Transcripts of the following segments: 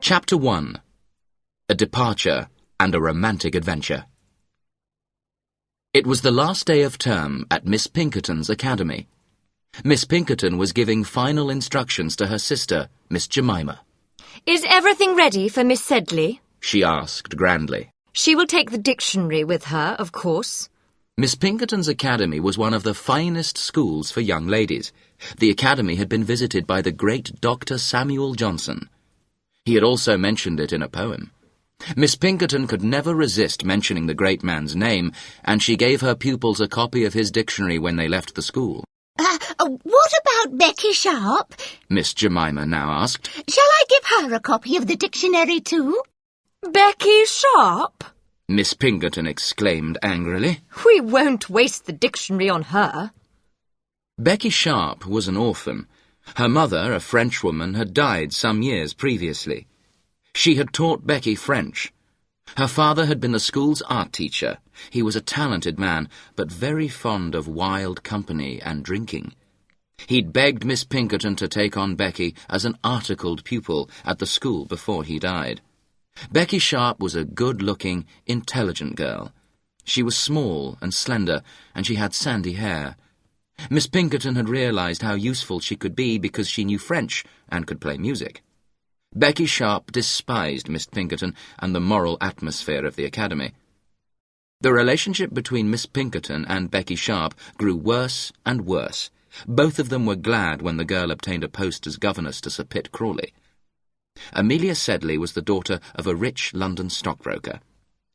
Chapter 1. A Departure and a Romantic Adventure. It was the last day of term at Miss Pinkerton's academy. Miss Pinkerton was giving final instructions to her sister, Miss Jemima. "Is everything ready for Miss Sedley?" she asked grandly. "She will take the dictionary with her, of course." Miss Pinkerton's academy was one of the finest schools for young ladies. The academy had been visited by the great Dr. Samuel Johnson. He had also mentioned it in a poem. Miss Pinkerton could never resist mentioning the great man's name, and she gave her pupils a copy of his dictionary when they left the school. What about Becky Sharp? Miss Jemima now asked. Shall I give her a copy of the dictionary too? "Becky Sharp?" Miss Pinkerton exclaimed angrily. "We won't waste the dictionary on her." Becky Sharp was an orphan. Her mother, a Frenchwoman, had died some years previously. She had taught Becky French. Her father had been the school's art teacher. He was a talented man, but very fond of wild company and drinking. He'd begged Miss Pinkerton to take on Becky as an articled pupil at the school before he died. Becky Sharp was a good-looking, intelligent girl. She was small and slender, and she had sandy hair. Miss Pinkerton had realized how useful she could be because she knew French and could play music. Becky Sharp despised Miss Pinkerton and the moral atmosphere of the academy. The relationship between Miss Pinkerton and Becky Sharp grew worse and worse. Both of them were glad when the girl obtained a post as governess to Sir Pitt Crawley. Amelia Sedley was the daughter of a rich London stockbroker.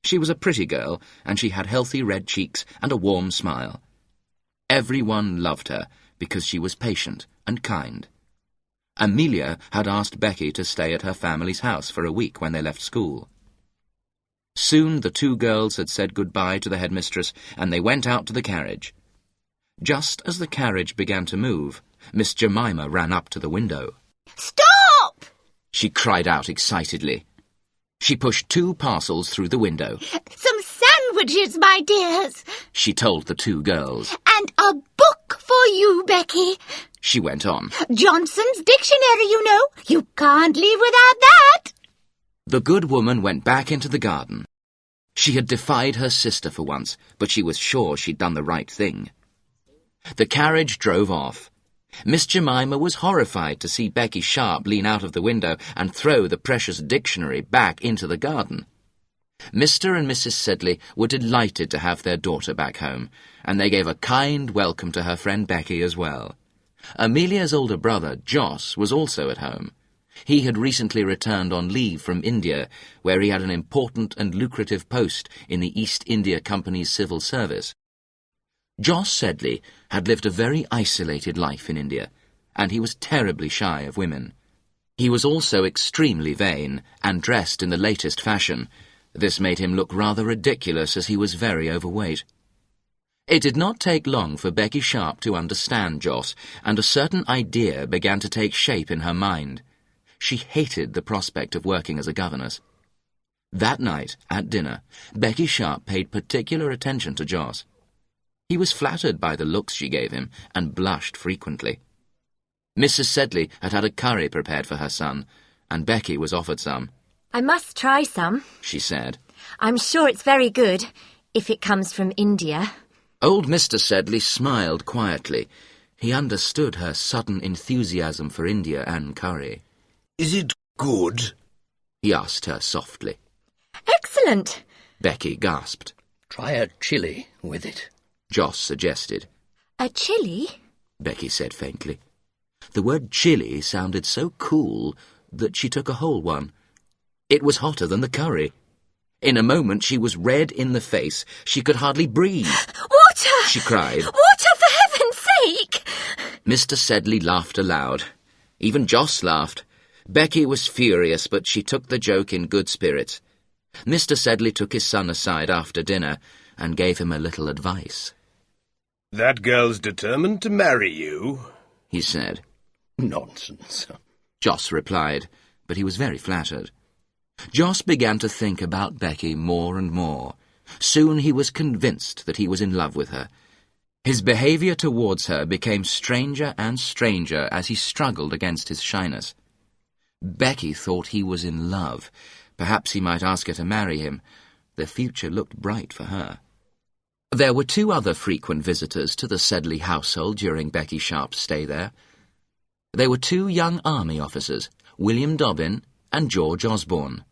She was a pretty girl, and she had healthy red cheeks and a warm smile. Everyone loved her because she was patient and kind. Emilia had asked Becky to stay at her family's house for a week when they left school. Soon the two girls had said goodbye to the headmistress, and they went out to the carriage. Just as the carriage began to move, Miss Jemima ran up to the window. Stop! She cried out excitedly. She pushed 2 parcels through the window. Some sandwiches, my dears. She told the 2 girls. And a book for you, Becky. She went on. Johnson's dictionary, you know. You can't leave without that. The good woman went back into the garden. She had defied her sister for once, but she was sure she'd done the right thing. The carriage drove off. Miss Jemima was horrified to see Becky Sharp lean out of the window and throw the precious dictionary back into the garden. Mr. and Mrs. Sedley were delighted to have their daughter back home, and they gave a kind welcome to her friend Becky as well. Amelia's older brother, Jos, was also at home. He had recently returned on leave from India, where he had an important and lucrative post in the East India Company's civil service. Jos Sedley had lived a very isolated life in India, and he was terribly shy of women. He was also extremely vain, and dressed in the latest fashion. This made him look rather ridiculous, as he was very overweight. It did not take long for Becky Sharp to understand Jos, and a certain idea began to take shape in her mind. She hated the prospect of working as a governess. That night, at dinner, Becky Sharp paid particular attention to Jos. He was flattered by the looks she gave him, and blushed frequently. Mrs. Sedley had had a curry prepared for her son, and Becky was offered some. "I must try some," she said. "I'm sure it's very good, if it comes from India." Old Mr. Sedley smiled quietly. He understood her sudden enthusiasm for India and curry. "Is it good?" he asked her softly. "Excellent," Becky gasped. "Try a chili with it," Jos suggested. "A chili?" Becky said faintly. The word chili sounded so cool that she took a whole one. It was hotter than the curry. In a moment she was red in the face. She could hardly breathe. "Water!" she cried. "Water, for heaven's sake!" Mr. Sedley laughed aloud. Even Jos laughed. Becky was furious, but she took the joke in good spirits. Mr. Sedley took his son aside after dinner and gave him a little advice. "That girl's determined to marry you," he said. "Nonsense," Jos replied, but he was very flattered. Jos began to think about Becky more and more. Soon he was convinced that he was in love with her. His behaviour towards her became stranger and stranger as he struggled against his shyness. Becky thought he was in love. Perhaps he might ask her to marry him. The future looked bright for her. There were two other frequent visitors to the Sedley household during Becky Sharp's stay there. They were two young army officers, William Dobbin and George Osborn.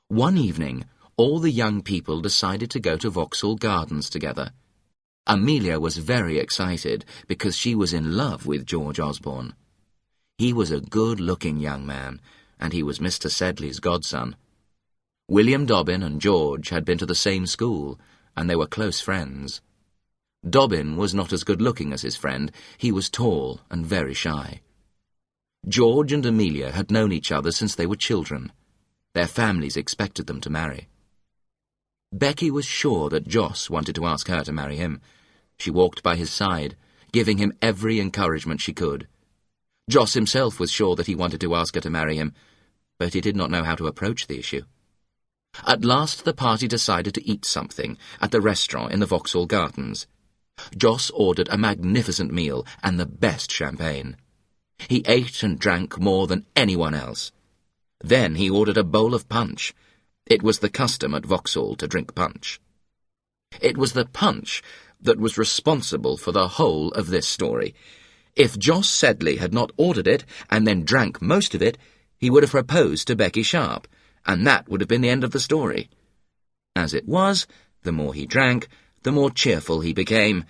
One evening, all the young people decided to go to Vauxhall Gardens together. Amelia was very excited because she was in love with George Osborn. He was a good-looking young man, and he was Mr. Sedley's godson. William Dobbin and George had been to the same school, and they were close friends. Dobbin was not as good-looking as his friend. He was tall and very shy. George and Emilia had known each other since they were children. Their families expected them to marry. Becky was sure that Joss wanted to ask her to marry him. She walked by his side, giving him every encouragement she could. Joss himself was sure that he wanted to ask her to marry him, but he did not know how to approach the issue. At last the party decided to eat something at the restaurant in the Vauxhall Gardens. Joss ordered a magnificent meal and the best champagne. He ate and drank more than anyone else. Then he ordered a bowl of punch. It was the custom at Vauxhall to drink punch. It was the punch that was responsible for the whole of this story. If Joss Sedley had not ordered it and then drank most of it, he would have proposed to Becky Sharp, and that would have been the end of the story. As it was, the more he drank, the more cheerful he became.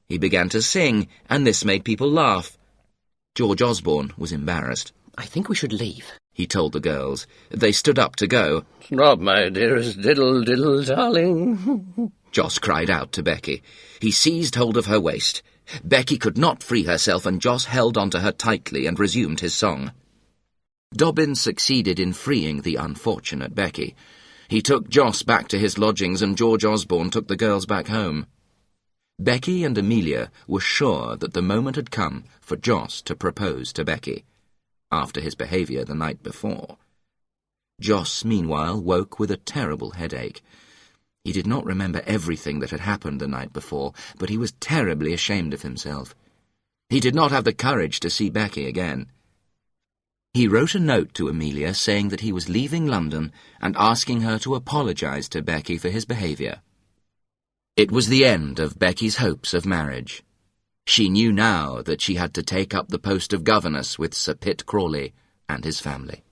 He began to sing, and this made people laugh. George Osborn was embarrassed. I think we should leave, he told the girls. They stood up to go. Stop, my dearest diddle, diddle, darling. Joss cried out to Becky. He seized hold of her waist. Becky could not free herself, and Joss held on to her tightly and resumed his song. Dobbin succeeded in freeing the unfortunate Becky. He took Joss back to his lodgings, and George Osborn took the girls back home. Becky and Emilia were sure that the moment had come for Joss to propose to Becky, after his behaviour the night before. Joss, meanwhile, woke with a terrible headache. He did not remember everything that had happened the night before, but he was terribly ashamed of himself. He did not have the courage to see Becky again. He wrote a note to Emilia saying that he was leaving London and asking her to apologise to Becky for his behaviour. It was the end of Becky's hopes of marriage. She knew now that she had to take up the post of governess with Sir Pitt Crawley and his family.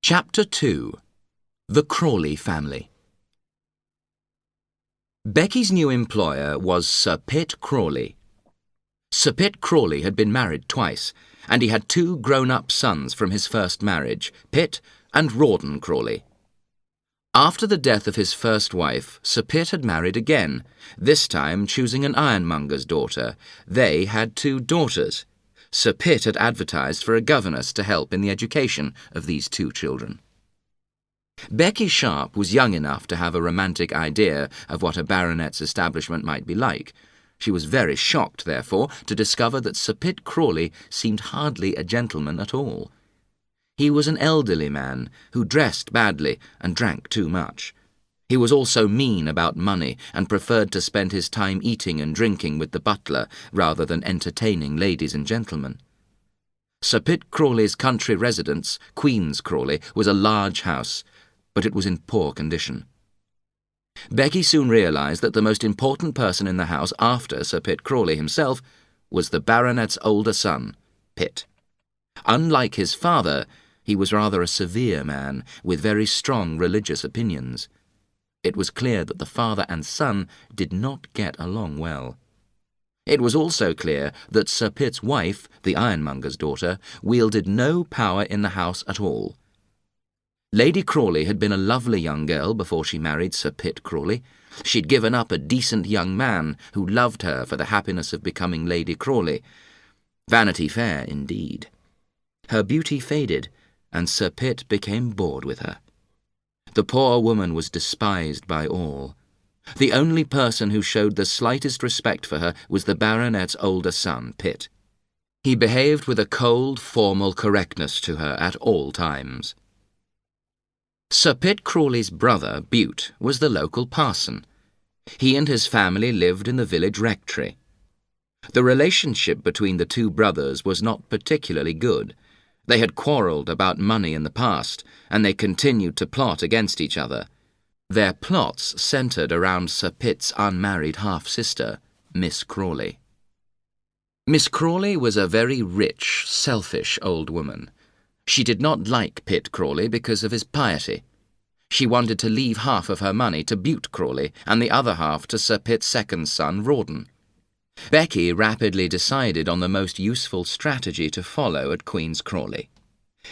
Chapter 2. The Crawley Family. Becky's new employer was Sir Pitt Crawley. Sir Pitt Crawley had been married twice, and he had two grown-up sons from his first marriage, Pitt and Rawdon Crawley. After the death of his first wife, Sir Pitt had married again, this time choosing an ironmonger's daughter. They had two daughters. Sir Pitt had advertised for a governess to help in the education of these two children. Becky Sharp was young enough to have a romantic idea of what a baronet's establishment might be like. She was very shocked, therefore, to discover that Sir Pitt Crawley seemed hardly a gentleman at all. He was an elderly man who dressed badly and drank too much. He was also mean about money and preferred to spend his time eating and drinking with the butler rather than entertaining ladies and gentlemen. Sir Pitt Crawley's country residence, Queen's Crawley, was a large house, but it was in poor condition. Becky soon realised that the most important person in the house after Sir Pitt Crawley himself was the baronet's older son, Pitt. Unlike his father, he was rather a severe man with very strong religious opinions. It was clear that the father and son did not get along well. It was also clear that Sir Pitt's wife, the ironmonger's daughter, wielded no power in the house at all. Lady Crawley had been a lovely young girl before she married Sir Pitt Crawley. She'd given up a decent young man who loved her for the happiness of becoming Lady Crawley. Vanity Fair, indeed. Her beauty faded, and Sir Pitt became bored with her. The poor woman was despised by all. The only person who showed the slightest respect for her was the baronet's older son, Pitt. He behaved with a cold, formal correctness to her at all times. Sir Pitt Crawley's brother, Bute, was the local parson. He and his family lived in the village rectory. The relationship between the two brothers was not particularly good. They had quarrelled about money in the past, and they continued to plot against each other. Their plots centred around Sir Pitt's unmarried half-sister, Miss Crawley. Miss Crawley was a very rich, selfish old woman. She did not like Pitt Crawley because of his piety. She wanted to leave half of her money to Bute Crawley and the other half to Sir Pitt's second son, Rawdon. Becky rapidly decided on the most useful strategy to follow at Queen's Crawley.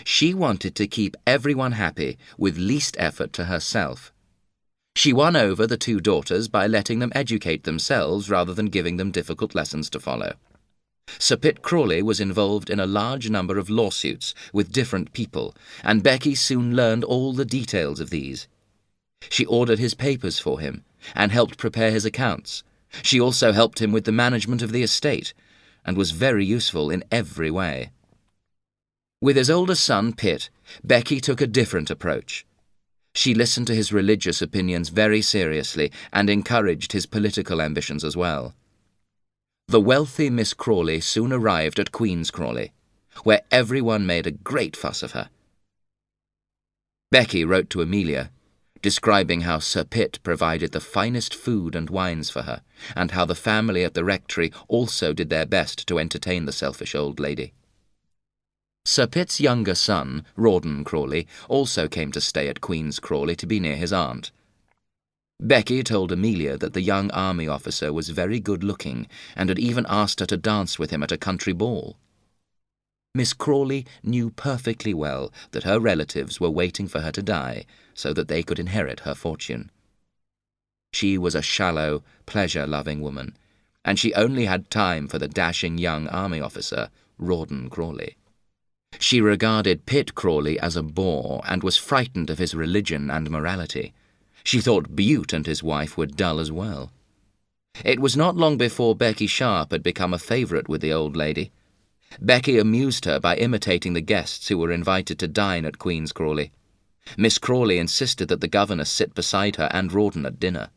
She wanted to keep everyone happy with least effort to herself. She won over the two daughters by letting them educate themselves rather than giving them difficult lessons to follow. Sir Pitt Crawley was involved in a large number of lawsuits with different people, and Becky soon learned all the details of these. She ordered his papers for him and helped prepare his accounts. She also helped him with the management of the estate, and was very useful in every way. With his older son, Pitt, Becky took a different approach. She listened to his religious opinions very seriously and encouraged his political ambitions as well. The wealthy Miss Crawley soon arrived at Queen's Crawley, where everyone made a great fuss of her. Becky wrote to Emilia, describing how Sir Pitt provided the finest food and wines for her, and how the family at the rectory also did their best to entertain the selfish old lady. Sir Pitt's younger son, Rawdon Crawley, also came to stay at Queen's Crawley to be near his aunt. Becky told Emilia that the young army officer was very good-looking and had even asked her to dance with him at a country ball. Miss Crawley knew perfectly well that her relatives were waiting for her to die so that they could inherit her fortune. She was a shallow, pleasure-loving woman, and she only had time for the dashing young army officer, Rawdon Crawley. She regarded Pitt Crawley as a bore and was frightened of his religion and morality. She thought Bute and his wife were dull as well. It was not long before Becky Sharp had become a favourite with the old lady. Becky amused her by imitating the guests who were invited to dine at Queen's Crawley. Miss Crawley insisted that the governess sit beside her and Rawdon at dinner.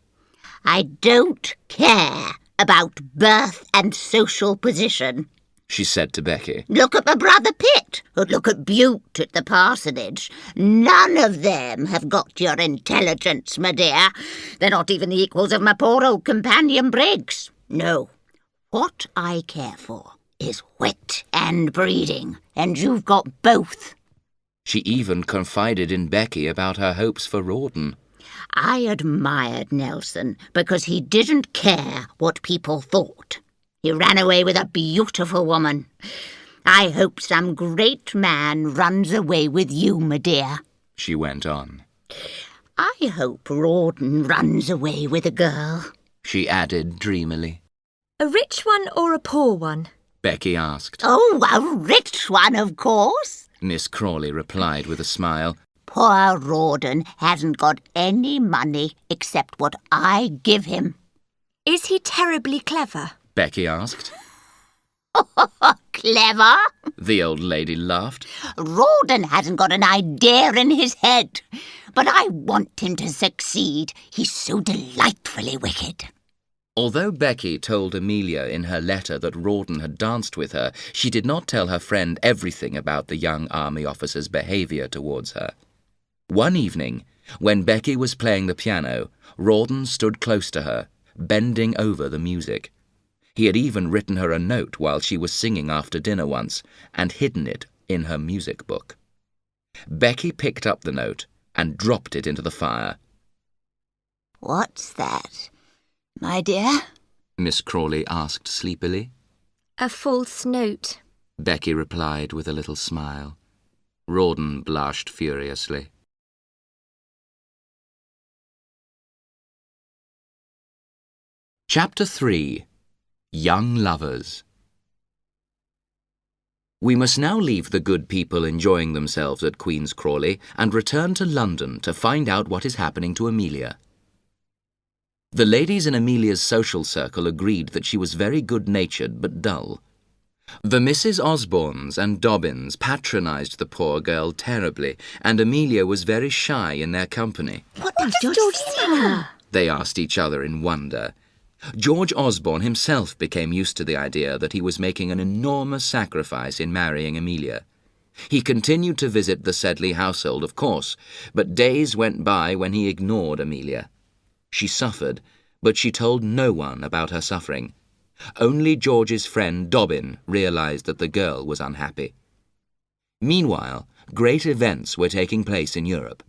I don't care about birth and social position, she said to Becky. Look at my brother Pitt, or look at Bute at the parsonage. None of them have got your intelligence, my dear. They're not even the equals of my poor old companion Briggs. No, what I care for is wit and breeding, and you've got both. She even confided in Becky about her hopes for Rawdon. I admired Nelson because he didn't care what people thought. He ran away with a beautiful woman. I hope some great man runs away with you, my dear, she went on. I hope Rawdon runs away with a girl, she added dreamily. A rich one or a poor one? Becky asked. Oh, a rich one, of course, Miss Crawley replied with a smile. Poor Rawdon hasn't got any money except what I give him. Is he terribly clever? Becky asked. Clever? The old lady laughed. Rawdon hasn't got an idea in his head, but I want him to succeed. He's so delightfully wicked. Although Becky told Emilia in her letter that Rawdon had danced with her, she did not tell her friend everything about the young army officer's behaviour towards her. One evening, when Becky was playing the piano, Rawdon stood close to her, bending over the music. He had even written her a note while she was singing after dinner once, and hidden it in her music book. Becky picked up the note and dropped it into the fire. What's that, my dear? Miss Crawley asked sleepily. A false note, Becky replied with a little smile. Rawdon blushed furiously. Chapter 3. Young Lovers. We must now leave the good people enjoying themselves at Queen's Crawley and return to London to find out what is happening to Emilia. The ladies in Emilia's social circle agreed that she was very good-natured but dull. The Mrs. Osborns and Dobbins patronised the poor girl terribly, and Emilia was very shy in their company. What does George say? They asked each other in wonder. George Osborn himself became used to the idea that he was making an enormous sacrifice in marrying Emilia. He continued to visit the Sedley household, of course, but days went by when he ignored Emilia. She suffered, but she told no one about her suffering. Only George's friend Dobbin realized that the girl was unhappy. Meanwhile, great events were taking place in Europe.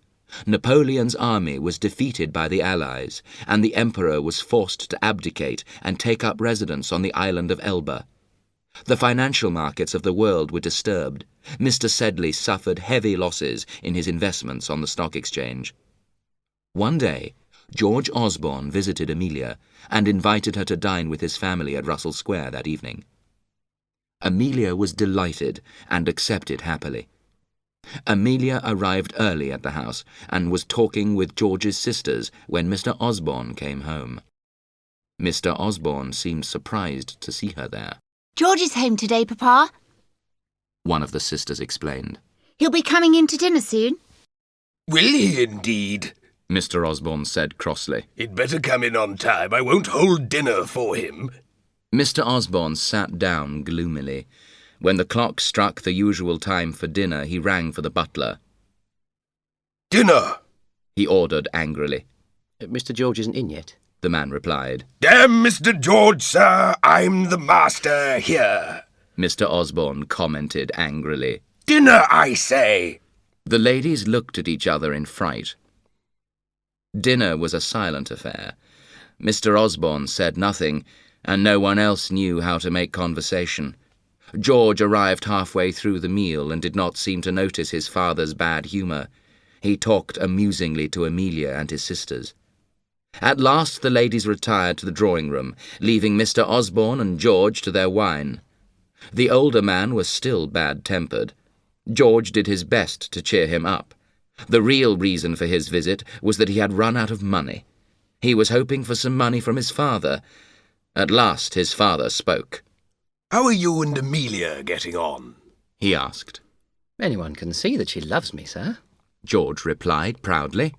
Napoleon's army was defeated by the Allies, and the Emperor was forced to abdicate and take up residence on the island of Elba. The financial markets of the world were disturbed. Mr. Sedley suffered heavy losses in his investments on the stock exchange. One day, George Osborn visited Emilia and invited her to dine with his family at Russell Square that evening. Emilia was delighted and accepted happily. Emilia arrived early at the house and was talking with George's sisters when Mr. Osborn came home. Mr. Osborn seemed surprised to see her there. George is home today, Papa. One of the sisters explained. He'll be coming in to dinner soon. Will he indeed? Mr. Osborn said crossly. He'd better come in on time. I won't hold dinner for him. Mr. Osborn sat down gloomily. When the clock struck the usual time for dinner, he rang for the butler. Dinner! He ordered angrily. Mr. George isn't in yet. The man replied. Damn Mr. George, sir! I'm the master here. Mr. Osborn commented angrily. Dinner, I say! The ladies looked at each other in fright. Dinner was a silent affair. Mr. Osborn said nothing, and no one else knew how to make conversation. George arrived halfway through the meal and did not seem to notice his father's bad humour. He talked amusingly to Emilia and his sisters. At last the ladies retired to the drawing-room, leaving Mr. Osborn and George to their wine. The older man was still bad-tempered. George did his best to cheer him up. The real reason for his visit was that he had run out of money. He was hoping for some money from his father. At last his father spoke. How are you and Emilia getting on? He asked. Anyone can see that she loves me, sir. George replied proudly.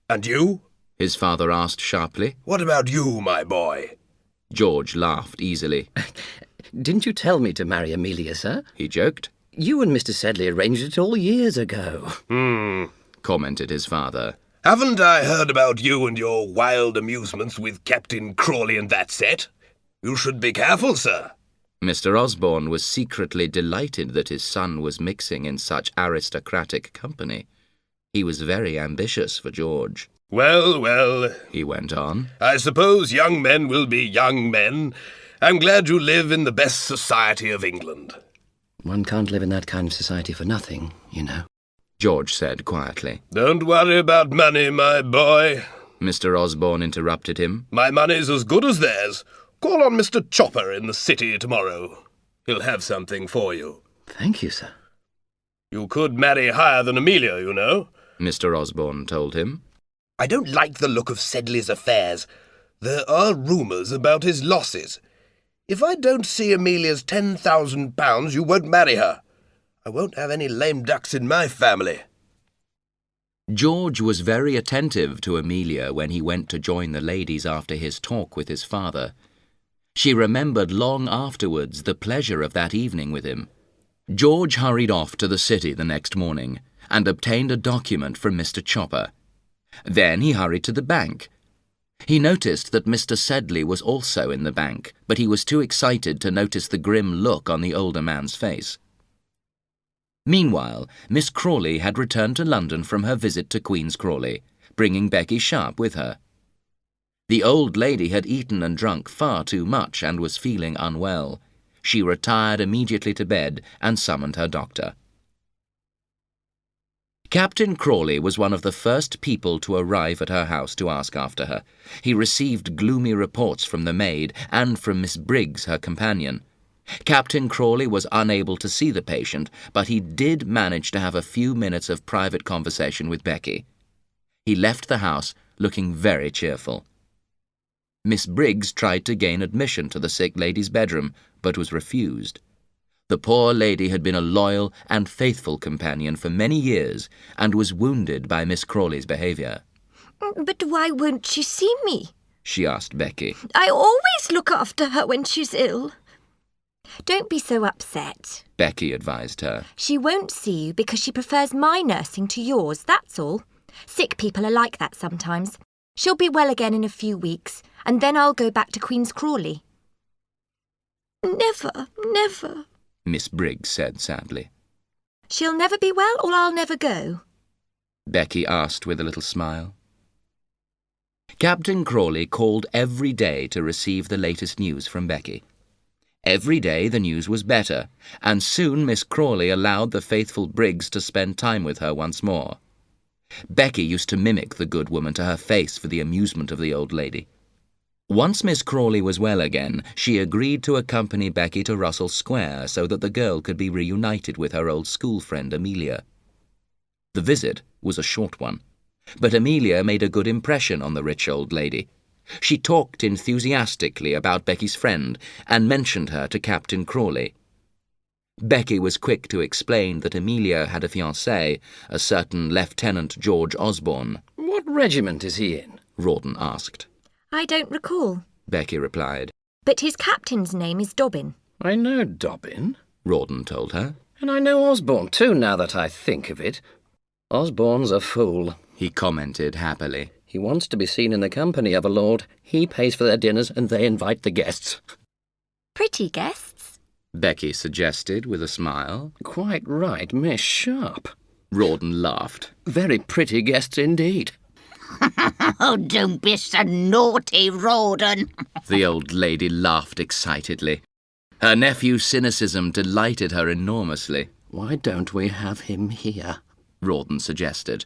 And you? His father asked sharply. What about you, my boy? George laughed easily. Didn't you tell me to marry Emilia, sir? He joked. You and Mr. Sedley arranged it all years ago. Commented his father. Haven't I heard about you and your wild amusements with Captain Crawley and that set? You should be careful, sir. Mr. Osborn was secretly delighted that his son was mixing in such aristocratic company. He was very ambitious for George. Well, well, He went on. I suppose young men will be young men. I'm glad you live in the best society of England. One can't live in that kind of society for nothing, you know. George said quietly. Don't worry about money, my boy. Mr. Osborn interrupted him. My money's as good as theirs. Call on Mr. Chopper in the city tomorrow. He'll have something for you. Thank you, sir. You could marry higher than Emilia, you know. Mr. Osborn told him. I don't like the look of Sedley's affairs. There are rumours about his losses. If I don't see Emilia's £10,000, you won't marry her. I won't have any lame ducks in my family. George was very attentive to Emilia when he went to join the ladies after his talk with his father. She remembered long afterwards the pleasure of that evening with him. George hurried off to the city the next morning and obtained a document from Mr. Chopper. Then he hurried to the bank. He noticed that Mr. Sedley was also in the bank, but he was too excited to notice the grim look on the older man's face. Meanwhile, Miss Crawley had returned to London from her visit to Queen's Crawley, bringing Becky Sharp with her. The old lady had eaten and drunk far too much and was feeling unwell. She retired immediately to bed and summoned her doctor. Captain Crawley was one of the first people to arrive at her house to ask after her. He received gloomy reports from the maid and from Miss Briggs, her companion. Captain Crawley was unable to see the patient, but he did manage to have a few minutes of private conversation with Becky. He left the house looking very cheerful. Miss Briggs tried to gain admission to the sick lady's bedroom, but was refused. The poor lady had been a loyal and faithful companion for many years and was wounded by Miss Crawley's behaviour. But why won't she see me? she asked Becky. I always look after her when she's ill. Don't be so upset, Becky advised her. She won't see you because she prefers my nursing to yours, that's all. Sick people are like that sometimes. She'll be well again in a few weeks, and then I'll go back to Queen's Crawley. Never, never, Miss Briggs said sadly. She'll never be well, or I'll never go? Becky asked with a little smile. Captain Crawley called every day to receive the latest news from Becky. Every day the news was better, and soon Miss Crawley allowed the faithful Briggs to spend time with her once more. Becky used to mimic the good woman to her face for the amusement of the old lady. Once Miss Crawley was well again, she agreed to accompany Becky to Russell Square so that the girl could be reunited with her old school friend Amelia. The visit was a short one, but Emilia made a good impression on the rich old lady. She talked enthusiastically about Becky's friend and mentioned her to Captain Crawley. Becky was quick to explain that Emilia had a fiancé, a certain Lieutenant George Osborn. What regiment is he in? Rawdon asked. I don't recall, Becky replied. but his captain's name is Dobbin. I know Dobbin, Rawdon told her. and I know Osborn too, now that I think of it. Osborn's a fool, He commented happily. He wants to be seen in the company of a lord. He pays for their dinners and they invite the guests. Pretty guests? Becky suggested with a smile. Quite right, Miss Sharp. Rawdon laughed. Very pretty guests indeed. Oh, don't be so naughty, Rawdon. The old lady laughed excitedly. Her nephew's cynicism delighted her enormously. Why don't we have him here? Rawdon suggested.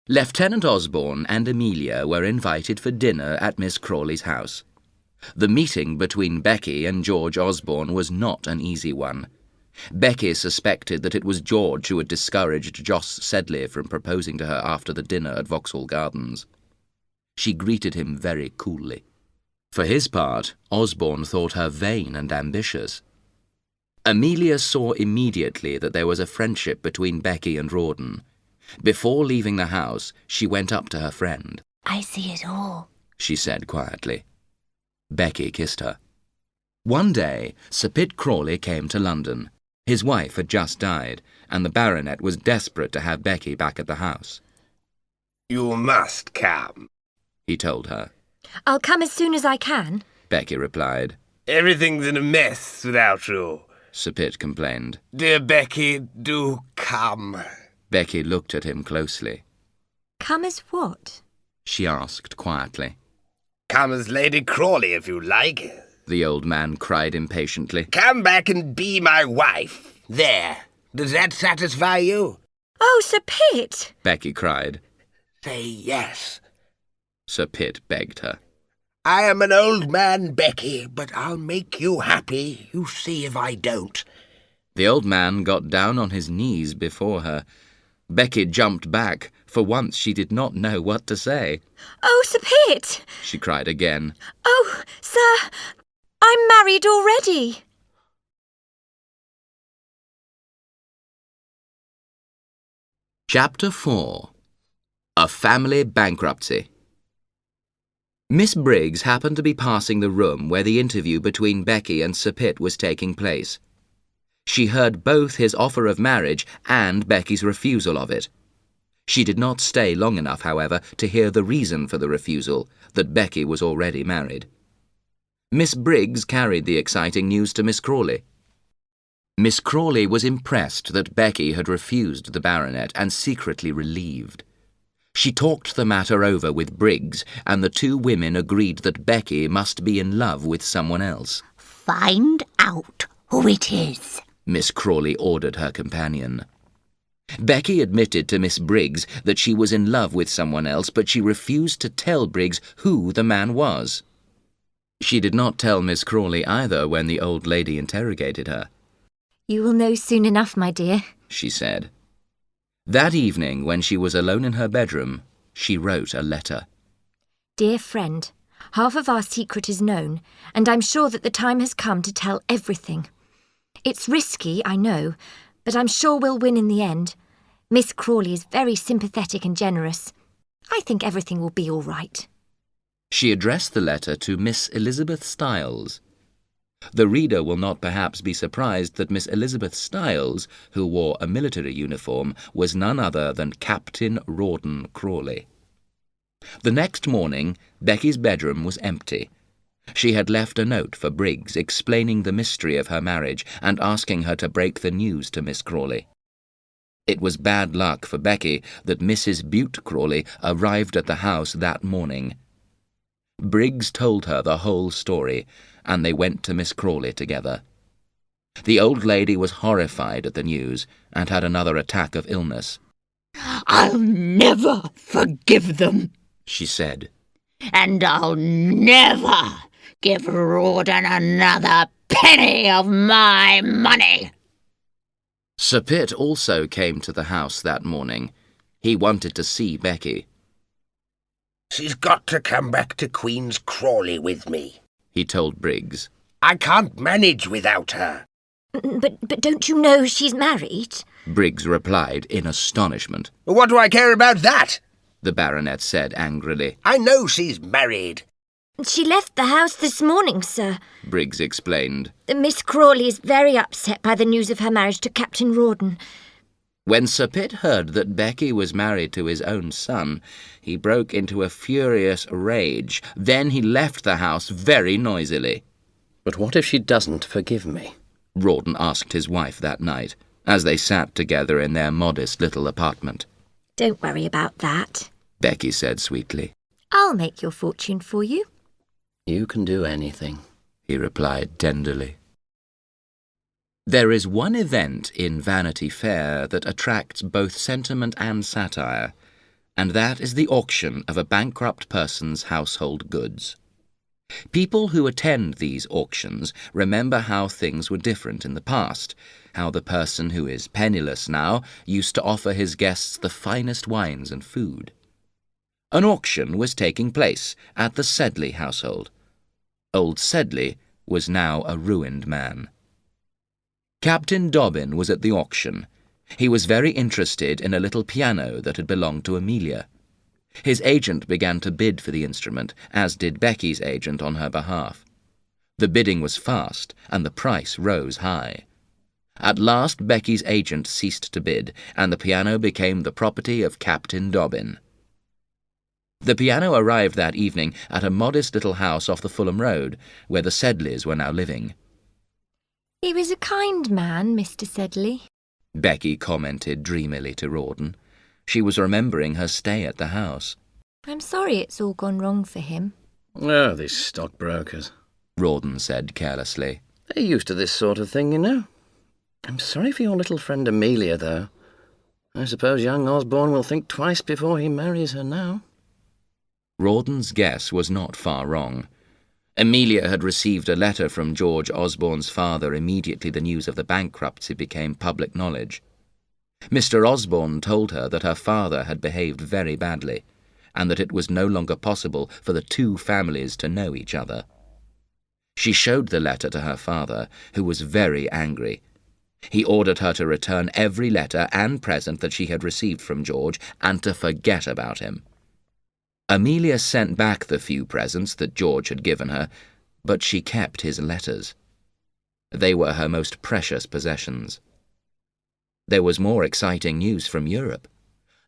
Lieutenant Osborn and Emilia were invited for dinner at Miss Crawley's house. The meeting between Becky and George Osborn was not an easy one. Becky suspected that it was George who had discouraged Jos Sedley from proposing to her after the dinner at Vauxhall Gardens. She greeted him very coolly. For his part, Osborn thought her vain and ambitious. Emilia saw immediately that there was a friendship between Becky and Rawdon. Before leaving the house, she went up to her friend. I see it all, She said quietly. Becky kissed her. One day, Sir Pitt Crawley came to London. His wife had just died, and the baronet was desperate to have Becky back at the house. You must come, He told her. I'll come as soon as I can. Becky replied. Everything's in a mess without you. Sir Pitt complained. Dear Becky, do come. Becky looked at him closely. Come as what? She asked quietly. Come as Lady Crawley if you like. The old man cried impatiently. Come back and be my wife. There. Does that satisfy you? Oh, Sir Pitt! Becky cried. Say yes. Sir Pitt begged her. I am an old man, Becky, but I'll make you happy. You see if I don't. The old man got down on his knees before her. Becky jumped back. For once she did not know what to say. Oh, Sir Pitt! She cried again. Oh, sir, I'm married already. Chapter 4. A Family Bankruptcy. Miss Briggs happened to be passing the room where the interview between Becky and Sir Pitt was taking place. She heard both his offer of marriage and Becky's refusal of it. She did not stay long enough, however, to hear the reason for the refusal, that Becky was already married. Miss Briggs carried the exciting news to Miss Crawley. Miss Crawley was impressed that Becky had refused the baronet and secretly relieved. She talked the matter over with Briggs, and the two women agreed that Becky must be in love with someone else. Find out who it is, Miss Crawley ordered her companion. Becky admitted to Miss Briggs that she was in love with someone else, but she refused to tell Briggs who the man was. She did not tell Miss Crawley either when the old lady interrogated her. You will know soon enough, my dear, She said. That evening, when she was alone in her bedroom, she wrote a letter. Dear friend, half of our secret is known, and I'm sure that the time has come to tell everything. It's risky, I know, but I'm sure we'll win in the end. Miss Crawley is very sympathetic and generous. I think everything will be all right. She addressed the letter to Miss Elizabeth Styles. The reader will not perhaps be surprised that Miss Elizabeth Styles, who wore a military uniform, was none other than Captain Rawdon Crawley. The next morning, Becky's bedroom was empty. She had left a note for Briggs explaining the mystery of her marriage and asking her to break the news to Miss Crawley. It was bad luck for Becky that Mrs. Bute Crawley arrived at the house that morning. Briggs told her the whole story, and they went to Miss Crawley together. The old lady was horrified at the news and had another attack of illness. "I'll never forgive them," she said. "And I'll never give Rawdon another penny of my money." Sir Pitt also came to the house that morning. He wanted to see Becky. "She's got to come back to Queen's Crawley with me," he told Briggs. "I can't manage without her." But don't you know she's married?" Briggs replied in astonishment. "What do I care about that?" the baronet said angrily. "I know she's married." "She left the house this morning, sir," Briggs explained. "Miss Crawley is very upset by the news of her marriage to Captain Rawdon." When Sir Pitt heard that Becky was married to his own son, he broke into a furious rage. Then he left the house very noisily. But what if she doesn't forgive me? Rawdon asked his wife that night, as they sat together in their modest little apartment. "Don't worry about that," Becky said sweetly. "I'll make your fortune for you." You can do anything, he replied tenderly. There is one event in Vanity Fair that attracts both sentiment and satire, and that is the auction of a bankrupt person's household goods. People who attend these auctions remember how things were different in the past, how the person who is penniless now used to offer his guests the finest wines and food. An auction was taking place at the Sedley household. Old Sedley was now a ruined man. Captain Dobbin was at the auction. He was very interested in a little piano that had belonged to Emilia. His agent began to bid for the instrument, as did Becky's agent on her behalf. The bidding was fast, and the price rose high. At last Becky's agent ceased to bid, and the piano became the property of Captain Dobbin. The piano arrived that evening at a modest little house off the Fulham Road, where the Sedleys were now living. "He was a kind man, Mr. Sedley," Becky commented dreamily to Rawdon. She was remembering her stay at the house. "I'm sorry it's all gone wrong for him." Oh, these stockbrokers, Rawdon said carelessly. They're used to this sort of thing, you know. I'm sorry for your little friend Amelia, though. I suppose young Osborn will think twice before he marries her now. Rawdon's guess was not far wrong. Emilia had received a letter from George Osborn's father immediately the news of the bankruptcy became public knowledge. Mr. Osborn told her that her father had behaved very badly, and that it was no longer possible for the two families to know each other. She showed the letter to her father, who was very angry. He ordered her to return every letter and present that she had received from George, and to forget about him. Amelia sent back the few presents that George had given her, but she kept his letters. They were her most precious possessions. There was more exciting news from Europe.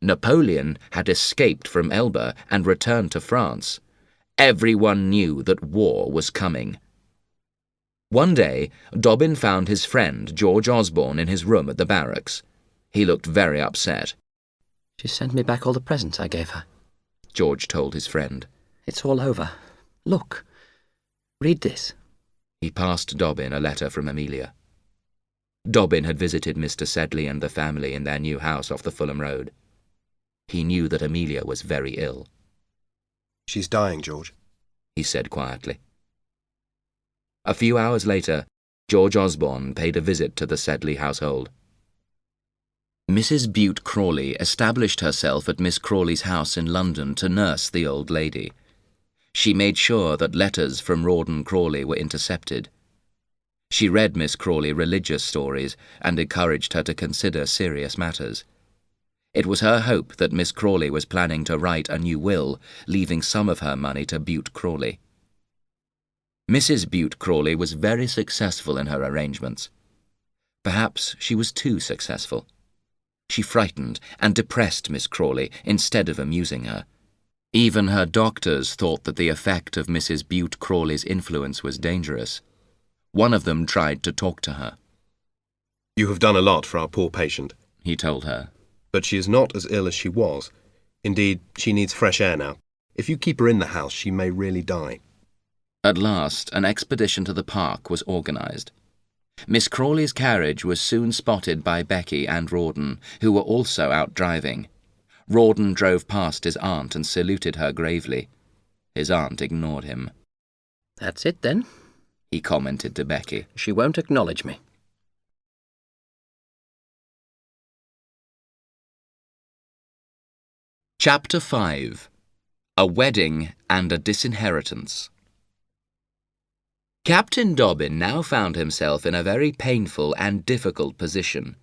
Napoleon had escaped from Elba and returned to France. Everyone knew that war was coming. One day, Dobbin found his friend George Osborn in his room at the barracks. He looked very upset. She sent me back all the presents I gave her, George told his friend. It's all over. Look. Read this. He passed Dobbin a letter from Emilia. Dobbin had visited Mr. Sedley and the family in their new house off the Fulham Road. He knew that Emilia was very ill. "She's dying, George," he said quietly. A few hours later, George Osborn paid a visit to the Sedley household. Mrs. Bute Crawley established herself at Miss Crawley's house in London to nurse the old lady. She made sure that letters from Rawdon Crawley were intercepted. She read Miss Crawley religious stories and encouraged her to consider serious matters. It was her hope that Miss Crawley was planning to write a new will, leaving some of her money to Bute Crawley. Mrs. Bute Crawley was very successful in her arrangements. Perhaps she was too successful. She frightened and depressed Miss Crawley instead of amusing her. Even her doctors thought that the effect of Mrs. Bute Crawley's influence was dangerous. One of them tried to talk to her. You have done a lot for our poor patient, he told her. but she is not as ill as she was. Indeed, she needs fresh air now. If you keep her in the house, she may really die. At last, an expedition to the park was organised. Miss Crawley's carriage was soon spotted by Becky and Rawdon, who were also out driving. Rawdon drove past his aunt and saluted her gravely. His aunt ignored him. That's it, then. He commented to Becky. She won't acknowledge me. Chapter 5. A Wedding and a Disinheritance. Captain Dobbin now found himself in a very painful and difficult position.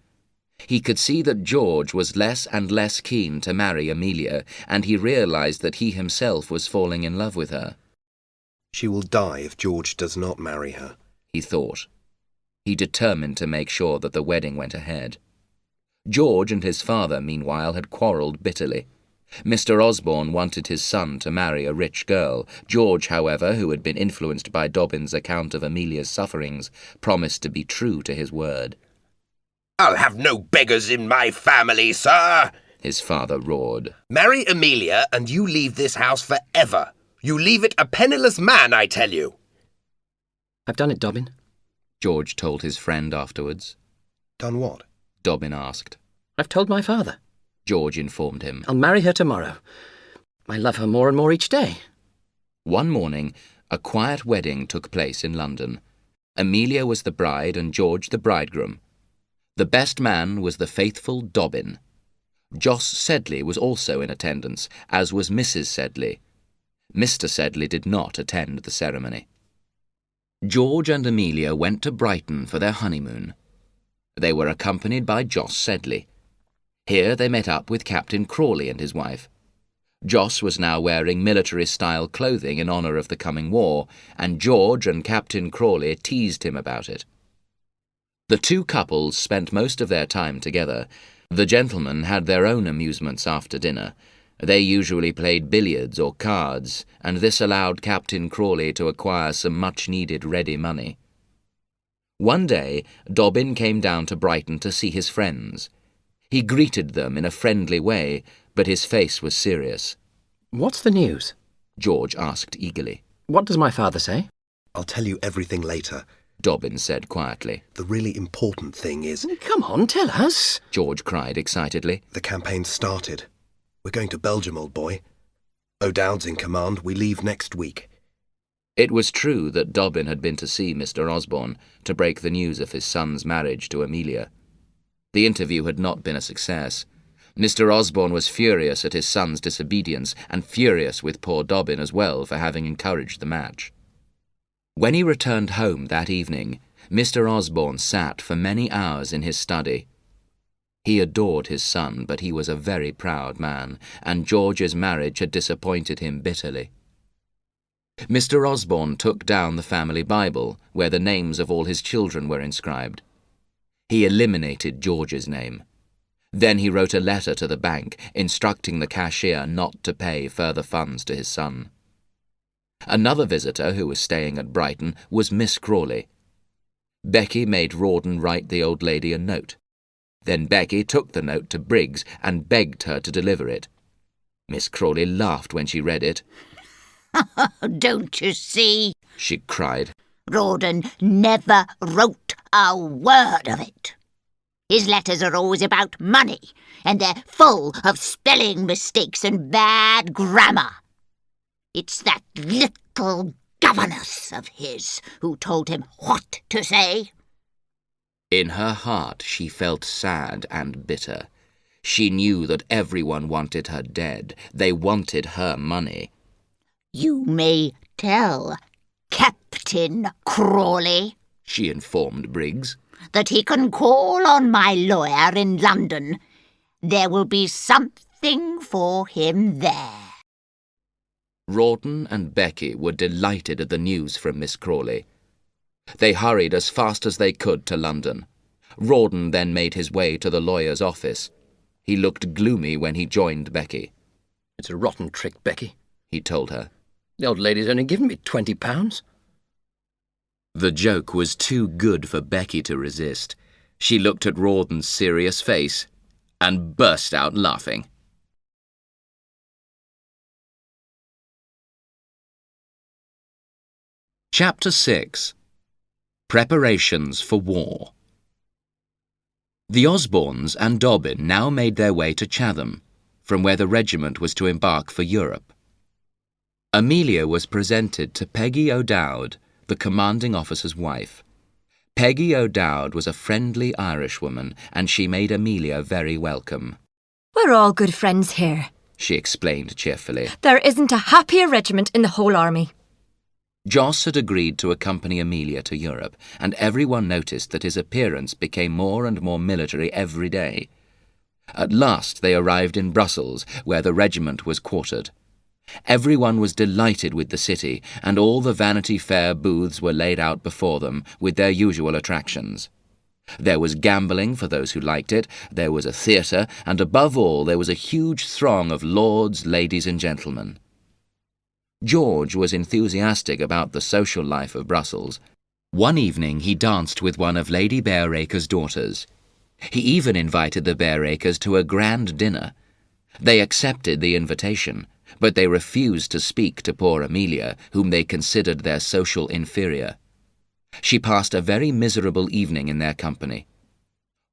He could see that George was less and less keen to marry Emilia, and he realised that he himself was falling in love with her. She will die if George does not marry her, he thought. He determined to make sure that the wedding went ahead. George and his father, meanwhile, had quarrelled bitterly. Mr. Osborn wanted his son to marry a rich girl. George, however, who had been influenced by Dobbin's account of Emilia's sufferings, promised to be true to his word. "I'll have no beggars in my family, sir," his father roared. "Marry Emilia and you leave this house forever. You leave it a penniless man, I tell you." I've done it, Dobbin, George told his friend afterwards. Done what? Dobbin asked. I've told my father. George informed him. I'll marry her tomorrow. I love her more and more each day. One morning, a quiet wedding took place in London. Emilia was the bride and George the bridegroom. The best man was the faithful Dobbin. Jos Sedley was also in attendance, as was Mrs. Sedley. Mr. Sedley did not attend the ceremony. George and Emilia went to Brighton for their honeymoon. They were accompanied by Jos Sedley. Here they met up with Captain Crawley and his wife. Jos was now wearing military-style clothing in honour of the coming war, and George and Captain Crawley teased him about it. The two couples spent most of their time together. The gentlemen had their own amusements after dinner. They usually played billiards or cards, and this allowed Captain Crawley to acquire some much-needed ready money. One day, Dobbin came down to Brighton to see his friends. He greeted them in a friendly way, but his face was serious. What's the news? George asked eagerly. What does my father say? I'll tell you everything later. Dobbin said quietly. The really important thing is... Come on, tell us, George cried excitedly. The campaign's started. We're going to Belgium, old boy. O'Dowd's in command. We leave next week. It was true that Dobbin had been to see Mr. Osborn to break the news of his son's marriage to Emilia. The interview had not been a success. Mr. Osborn was furious at his son's disobedience and furious with poor Dobbin as well for having encouraged the match. When he returned home that evening, Mr. Osborn sat for many hours in his study. He adored his son, but he was a very proud man, and George's marriage had disappointed him bitterly. Mr. Osborn took down the family Bible, where the names of all his children were inscribed. He eliminated George's name. Then he wrote a letter to the bank, instructing the cashier not to pay further funds to his son. Another visitor who was staying at Brighton was Miss Crawley. Becky made Rawdon write the old lady a note. Then Becky took the note to Briggs and begged her to deliver it. Miss Crawley laughed when she read it. Don't you see? She cried. Rawdon never wrote a word of it. His letters are always about money, and they're full of spelling mistakes and bad grammar. It's that little governess of his who told him what to say. In her heart she felt sad and bitter. She knew that everyone wanted her dead. They wanted her money. You may tell Captain Crawley, she informed Briggs, that he can call on my lawyer in London There will be something for him there. Rawdon and Becky were delighted at the news from Miss Crawley. They hurried as fast as they could to London. Rawdon then made his way to the lawyer's office. He looked gloomy when he joined Becky. "It's a rotten trick, Becky," he told her. "The old lady's only given me £20. The joke was too good for Becky to resist. She looked at Rawdon's serious face and burst out laughing. Chapter 6. Preparations for War. The Osborns and Dobbin now made their way to Chatham, from where the regiment was to embark for Europe. Amelia was presented to Peggy O'Dowd, the commanding officer's wife. Peggy O'Dowd was a friendly Irishwoman, and she made Emilia very welcome. "We're all good friends here. She explained cheerfully. There isn't a happier regiment in the whole army." Joss had agreed to accompany Emilia to Europe, and everyone noticed that his appearance became more and more military every day. At last they arrived in Brussels, where the regiment was quartered. Everyone was delighted with the city, and all the Vanity Fair booths were laid out before them, with their usual attractions. There was gambling for those who liked it, there was a theatre, and above all there was a huge throng of lords, ladies and gentlemen. George was enthusiastic about the social life of Brussels. One evening he danced with one of Lady Bareacre's daughters. He even invited the Bareacres to a grand dinner. They accepted the invitation, but they refused to speak to poor Emilia, whom they considered their social inferior. She passed a very miserable evening in their company.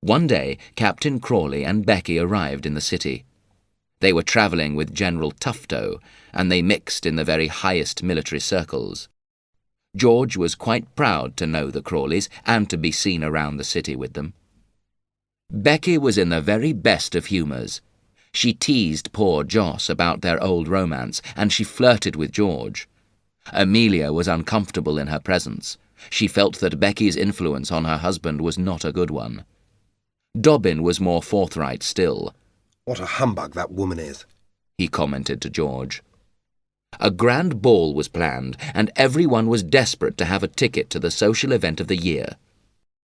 One day Captain Crawley and Becky arrived in the city. They were travelling with General Tufto, and they mixed in the very highest military circles. George was quite proud to know the Crawleys and to be seen around the city with them. Becky was in the very best of humours. She teased poor Joss about their old romance, and she flirted with George. Emilia was uncomfortable in her presence. She felt that Becky's influence on her husband was not a good one. Dobbin was more forthright still. "What a humbug that woman is," he commented to George. A grand ball was planned, and everyone was desperate to have a ticket to the social event of the year.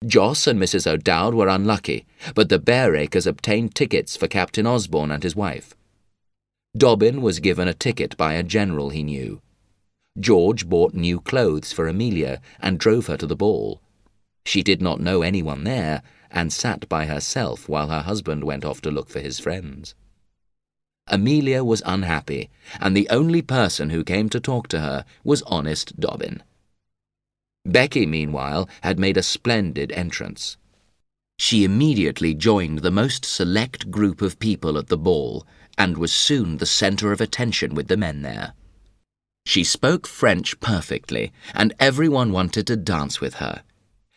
Joss and Mrs. O'Dowd were unlucky, but the Bareacres obtained tickets for Captain Osborn and his wife. Dobbin was given a ticket by a general he knew. George bought new clothes for Emilia and drove her to the ball. She did not know anyone there, and sat by herself while her husband went off to look for his friends. Emilia was unhappy, and the only person who came to talk to her was honest Dobbin. Becky, meanwhile, had made a splendid entrance. She immediately joined the most select group of people at the ball, and was soon the centre of attention with the men there. She spoke French perfectly, and everyone wanted to dance with her.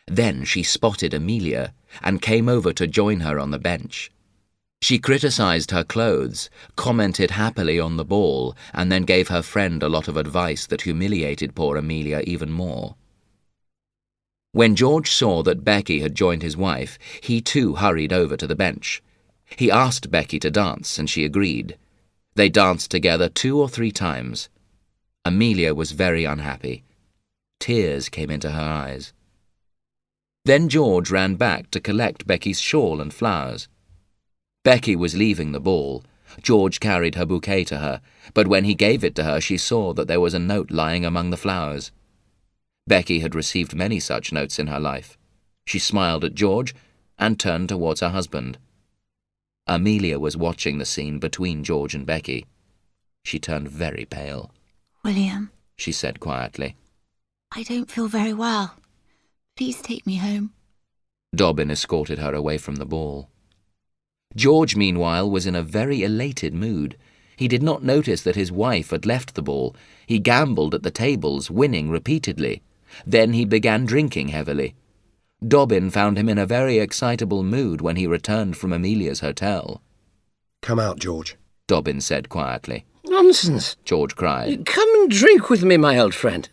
Then she spotted Emilia, and came over to join her on the bench. She criticised her clothes, commented happily on the ball, and then gave her friend a lot of advice that humiliated poor Emilia even more. When George saw that Becky had joined his wife, he too hurried over to the bench. He asked Becky to dance, and she agreed. They danced together 2 or 3 times. Emilia was very unhappy. Tears came into her eyes. Then George ran back to collect Becky's shawl and flowers. Becky was leaving the ball. George carried her bouquet to her, but when he gave it to her she saw that there was a note lying among the flowers. Becky had received many such notes in her life. She smiled at George and turned towards her husband. Emilia was watching the scene between George and Becky. She turned very pale. "William," she said quietly, "I don't feel very well. Please take me home." Dobbin escorted her away from the ball. George, meanwhile, was in a very elated mood. He did not notice that his wife had left the ball. He gambled at the tables, winning repeatedly. Then he began drinking heavily. Dobbin found him in a very excitable mood when he returned from Emilia's hotel. "Come out, George," Dobbin said quietly. "Nonsense!" George cried. "Come and drink with me, my old friend."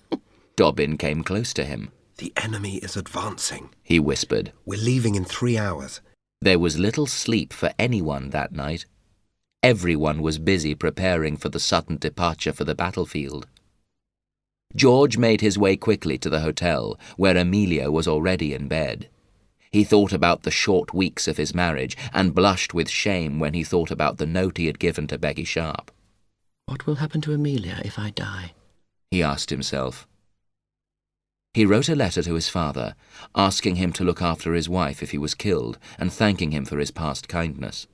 Dobbin came close to him. "The enemy is advancing," he whispered. "We're leaving in 3 hours. There was little sleep for anyone that night. Everyone was busy preparing for the sudden departure for the battlefield. George made his way quickly to the hotel, where Emilia was already in bed. He thought about the short weeks of his marriage, and blushed with shame when he thought about the note he had given to Becky Sharp. What will happen to Emilia if I die? He asked himself. He wrote a letter to his father, asking him to look after his wife if he was killed, and thanking him for his past kindness.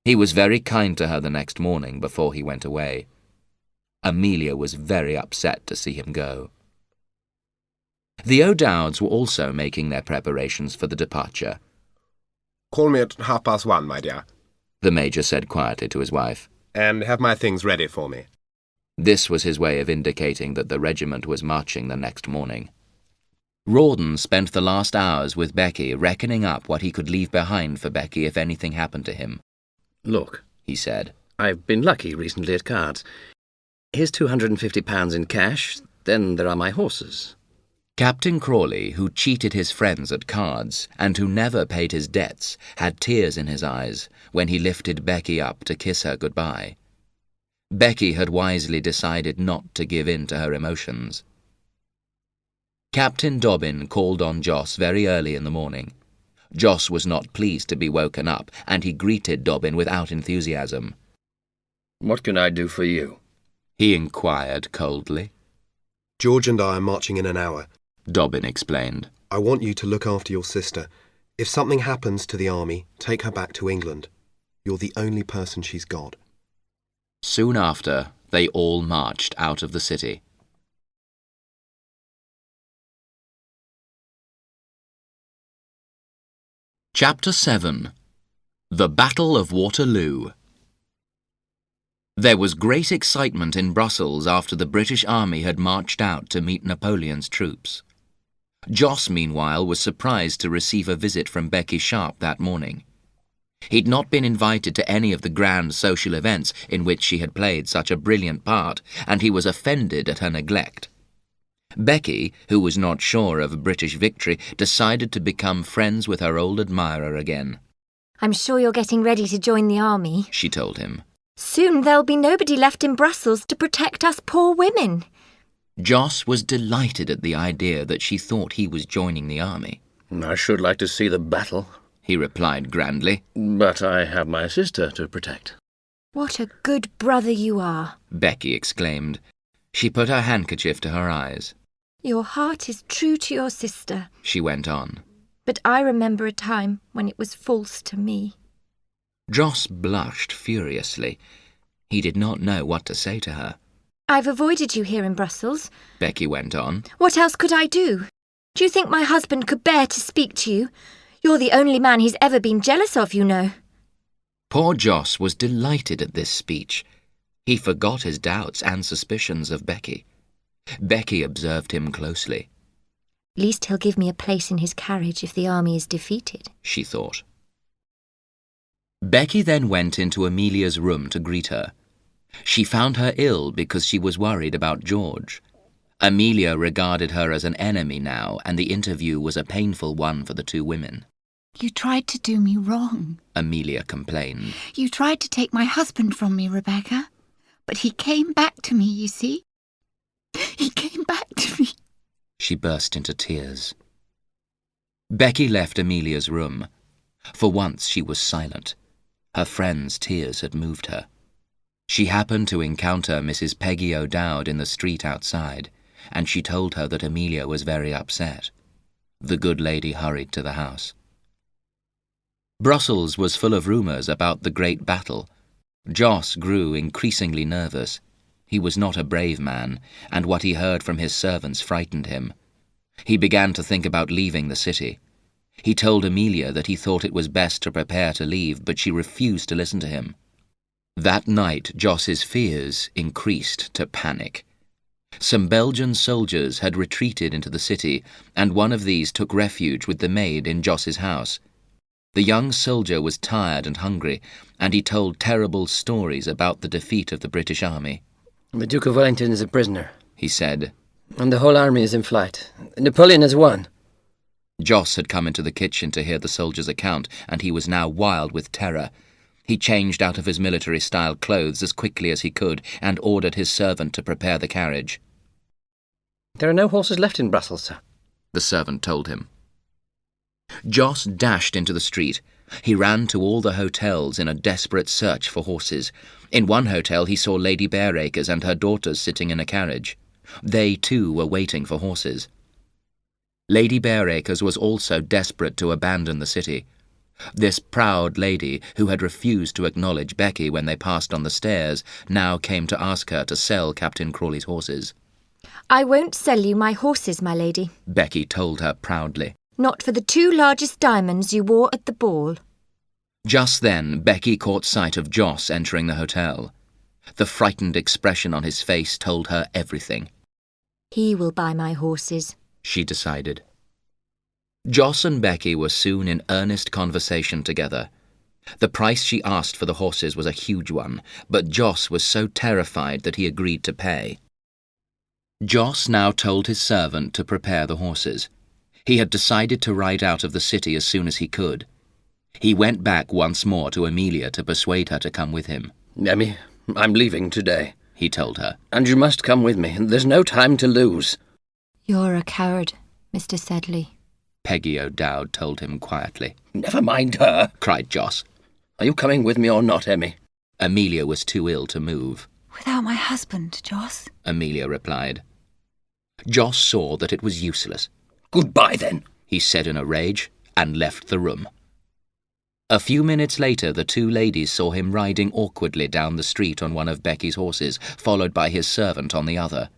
He was very kind to her the next morning before he went away. Emilia was very upset to see him go. The O'Dowds were also making their preparations for the departure. Call me at 1:30, my dear, the Major said quietly to his wife. and have my things ready for me. This was his way of indicating that the regiment was marching the next morning. Rawdon spent the last hours with Becky, reckoning up what he could leave behind for Becky if anything happened to him. Look, He said. I've been lucky recently at cards. Here's £250 in cash, then there are my horses. Captain Crawley, who cheated his friends at cards and who never paid his debts, had tears in his eyes when he lifted Becky up to kiss her goodbye. Becky had wisely decided not to give in to her emotions. Captain Dobbin called on Joss very early in the morning. Joss was not pleased to be woken up, and he greeted Dobbin without enthusiasm. What can I do for you? He inquired coldly. George and I are marching in an hour. Dobbin explained. I want you to look after your sister. If something happens to the army, take her back to England. You're the only person she's got. Soon after, they all marched out of the city. Chapter 7. The Battle of Waterloo. There was great excitement in Brussels after the British army had marched out to meet Napoleon's troops. Joss, meanwhile, was surprised to receive a visit from Becky Sharp that morning. He'd not been invited to any of the grand social events in which she had played such a brilliant part, and he was offended at her neglect. Becky, who was not sure of a British victory, decided to become friends with her old admirer again. I'm sure you're getting ready to join the army. She told him. Soon there'll be nobody left in Brussels to protect us poor women. Joss was delighted at the idea that she thought he was joining the army. I should like to see the battle, He replied grandly. but I have my sister to protect. What a good brother you are. Becky exclaimed. She put her handkerchief to her eyes. Your heart is true to your sister, She went on. but I remember a time when it was false to me. Joss blushed furiously. He did not know what to say to her. I've avoided you here in Brussels. Becky went on. What else could I do? Do you think my husband could bear to speak to you? You're the only man he's ever been jealous of, you know. Poor Joss was delighted at this speech. He forgot his doubts and suspicions of Becky. Becky observed him closely. At least he'll give me a place in his carriage if the army is defeated, She thought. Becky then went into Emilia's room to greet her. She found her ill because she was worried about George. Emilia regarded her as an enemy now, and the interview was a painful one for the two women. You tried to do me wrong. Emilia complained. You tried to take my husband from me, Rebecca. But he came back to me, you see. He came back to me. She burst into tears. Becky left Emilia's room. For once she was silent. Her friend's tears had moved her. She happened to encounter Mrs. Peggy O'Dowd in the street outside, and she told her that Emilia was very upset. The good lady hurried to the house. Brussels was full of rumours about the great battle. Joss grew increasingly nervous. He was not a brave man, and what he heard from his servants frightened him. He began to think about leaving the city. He told Emilia that he thought it was best to prepare to leave, but she refused to listen to him. That night, Joss's fears increased to panic. Some Belgian soldiers had retreated into the city, and one of these took refuge with the maid in Joss's house. The young soldier was tired and hungry, and he told terrible stories about the defeat of the British army. The Duke of Wellington is a prisoner, He said. and the whole army is in flight. Napoleon has won. Joss had come into the kitchen to hear the soldier's account, and he was now wild with terror. He changed out of his military-style clothes as quickly as he could and ordered his servant to prepare the carriage. "There are no horses left in Brussels, sir," the servant told him. Joss dashed into the street. He ran to all the hotels in a desperate search for horses. In one hotel he saw Lady Bareacres and her daughters sitting in a carriage. They, too, were waiting for horses. Lady Bareacres was also desperate to abandon the city. This proud lady, who had refused to acknowledge Becky when they passed on the stairs, now came to ask her to sell Captain Crawley's horses. "I won't sell you my horses, my lady," Becky told her proudly. "not for the 2 largest diamonds you wore at the ball." Just then, Becky caught sight of Joss entering the hotel. The frightened expression on his face told her everything. "He will buy my horses," she decided. Joss and Becky were soon in earnest conversation together. The price she asked for the horses was a huge one, but Joss was so terrified that he agreed to pay. Joss now told his servant to prepare the horses. He had decided to ride out of the city as soon as he could. He went back once more to Emilia to persuade her to come with him. "Emmy, I'm leaving today," he told her. "and you must come with me. There's no time to lose." "You're a coward, Mr. Sedley," Peggy O'Dowd told him quietly. "Never mind her," cried Joss. "Are you coming with me or not, Emmy?" Emilia was too ill to move. Without my husband, Joss. Emilia replied. Joss saw that it was useless. "Goodbye, then," he said in a rage, and left the room. A few minutes later, the 2 ladies saw him riding awkwardly down the street on one of Becky's horses, followed by his servant on the other.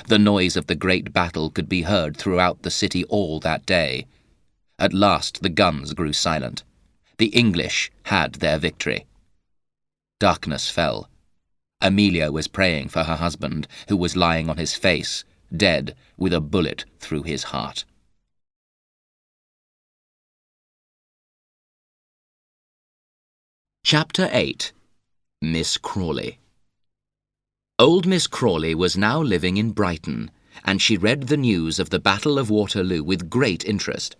The noise of the great battle could be heard throughout the city all that day. At last the guns grew silent. The English had their victory. Darkness fell. Emilia was praying for her husband, who was lying on his face, dead, with a bullet through his heart. Chapter 8. Miss Crawley. Old Miss Crawley was now living in Brighton, and she read the news of the Battle of Waterloo with great interest.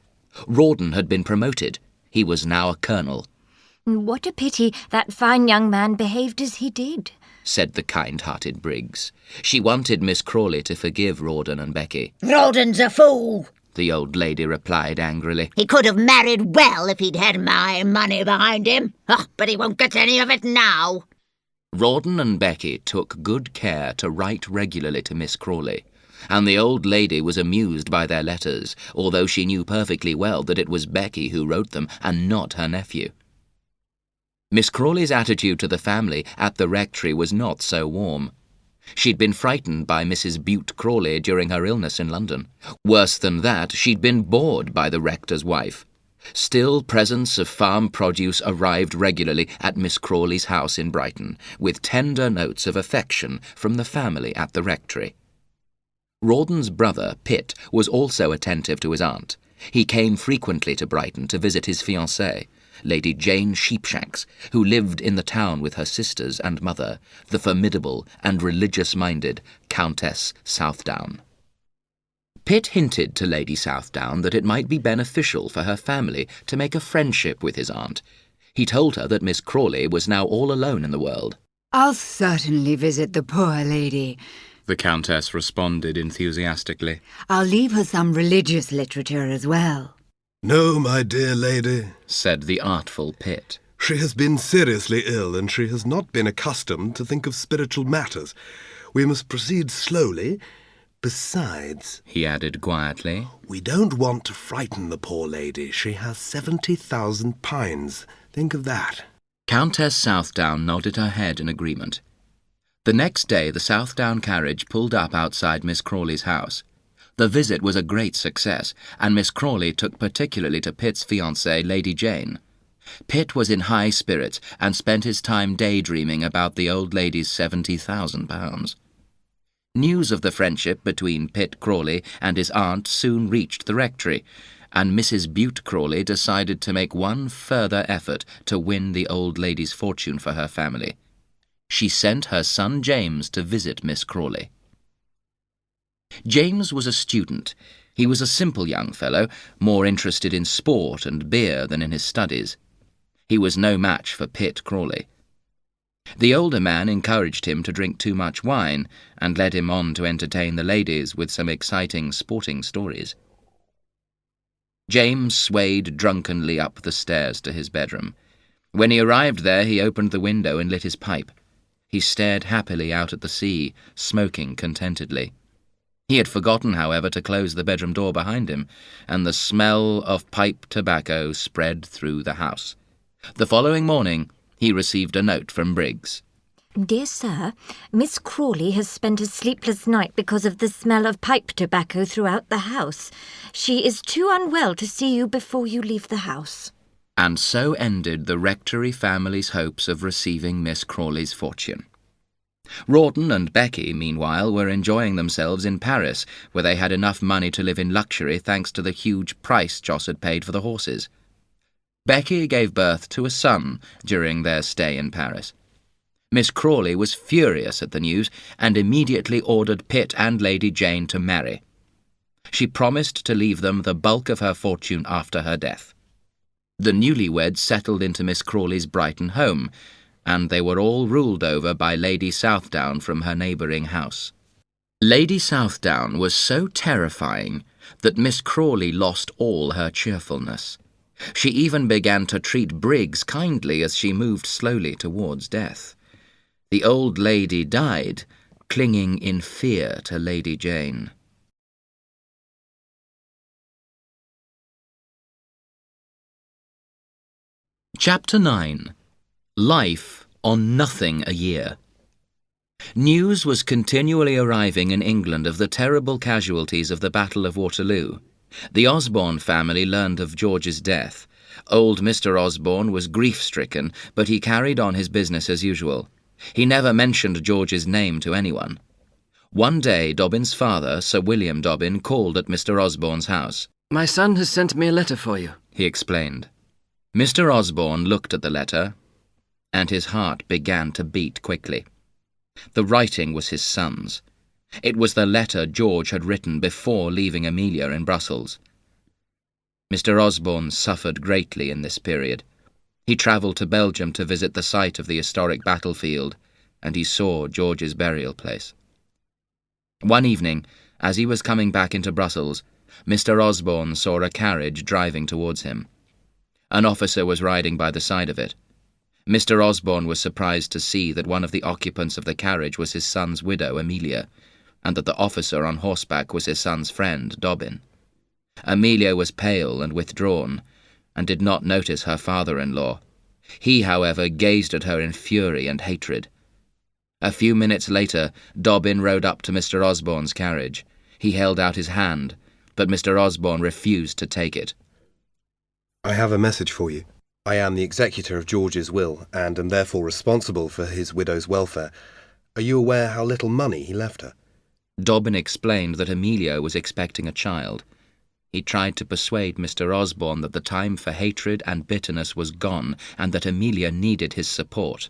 Rawdon had been promoted. He was now a colonel. "What a pity that fine young man behaved as he did," said the kind-hearted Briggs. She wanted Miss Crawley to forgive Rawdon and Becky. "Rawdon's a fool," the old lady replied angrily. "He could have married well if he'd had my money behind him. Oh, but he won't get any of it now." Rawdon and Becky took good care to write regularly to Miss Crawley, and the old lady was amused by their letters, although she knew perfectly well that it was Becky who wrote them and not her nephew. Miss Crawley's attitude to the family at the rectory was not so warm. She'd been frightened by Mrs. Bute Crawley during her illness in London. Worse than that, she'd been bored by the rector's wife. Still, presents of farm produce arrived regularly at Miss Crawley's house in Brighton, with tender notes of affection from the family at the rectory. Rawdon's brother, Pitt, was also attentive to his aunt. He came frequently to Brighton to visit his fiancée, Lady Jane Sheepshanks, who lived in the town with her sisters and mother, the formidable and religious-minded Countess Southdown. Pitt hinted to Lady Southdown that it might be beneficial for her family to make a friendship with his aunt. He told her that Miss Crawley was now all alone in the world. "I'll certainly visit the poor lady," the Countess responded enthusiastically. "I'll leave her some religious literature as well." "No, my dear lady," said the artful Pitt. "she has been seriously ill, and she has not been accustomed to think of spiritual matters. We must proceed slowly. Besides," he added quietly, "we don't want to frighten the poor lady. She has £70,000. Think of that." Countess Southdown nodded her head in agreement. The next day the Southdown carriage pulled up outside Miss Crawley's house. The visit was a great success, and Miss Crawley took particularly to Pitt's fiancée, Lady Jane. Pitt was in high spirits and spent his time daydreaming about the old lady's £70,000. News of the friendship between Pitt Crawley and his aunt soon reached the rectory, and Mrs. Bute Crawley decided to make one further effort to win the old lady's fortune for her family. She sent her son James to visit Miss Crawley. James was a student. He was a simple young fellow, more interested in sport and beer than in his studies. He was no match for Pitt Crawley. The older man encouraged him to drink too much wine and led him on to entertain the ladies with some exciting sporting stories. James swayed drunkenly up the stairs to his bedroom. When he arrived there, he opened the window and lit his pipe. He stared happily out at the sea, smoking contentedly. He had forgotten, however, to close the bedroom door behind him, and the smell of pipe tobacco spread through the house. The following morning, he received a note from Briggs. Dear Sir, Miss Crawley has spent a sleepless night because of the smell of pipe tobacco throughout the house. She is too unwell to see you before you leave the house. And so ended the rectory family's hopes of receiving Miss Crawley's fortune. Rawdon and Becky, meanwhile, were enjoying themselves in Paris, where they had enough money to live in luxury thanks to the huge price Joss had paid for the horses. Becky gave birth to a son during their stay in Paris. Miss Crawley was furious at the news and immediately ordered Pitt and Lady Jane to marry. She promised to leave them the bulk of her fortune after her death. The newlyweds settled into Miss Crawley's Brighton home, and they were all ruled over by Lady Southdown from her neighbouring house. Lady Southdown was so terrifying that Miss Crawley lost all her cheerfulness. She even began to treat Briggs kindly as she moved slowly towards death. The old lady died, clinging in fear to Lady Jane. Chapter 9. Life on Nothing a Year. News was continually arriving in England of the terrible casualties of the Battle of Waterloo. The Osborn family learned of George's death. Old Mr. Osborn was grief-stricken, but he carried on his business as usual. He never mentioned George's name to anyone. One day, Dobbin's father, Sir William Dobbin, called at Mr. Osborn's house. "My son has sent me a letter for you," he explained. Mr. Osborn looked at the letter, and his heart began to beat quickly. The writing was his son's. It was the letter George had written before leaving Emilia in Brussels. Mr. Osborn suffered greatly in this period. He travelled to Belgium to visit the site of the historic battlefield, and he saw George's burial place. One evening, as he was coming back into Brussels, Mr. Osborn saw a carriage driving towards him. An officer was riding by the side of it. Mr. Osborn was surprised to see that one of the occupants of the carriage was his son's widow, Emilia, and that the officer on horseback was his son's friend, Dobbin. Emilia was pale and withdrawn, and did not notice her father-in-law. He, however, gazed at her in fury and hatred. A few minutes later, Dobbin rode up to Mr. Osborn's carriage. He held out his hand, but Mr. Osborn refused to take it. I have a message for you. I am the executor of George's will, and am therefore responsible for his widow's welfare. Are you aware how little money he left her? Dobbin explained that Emilia was expecting a child. He tried to persuade Mr. Osborn that the time for hatred and bitterness was gone, and that Emilia needed his support.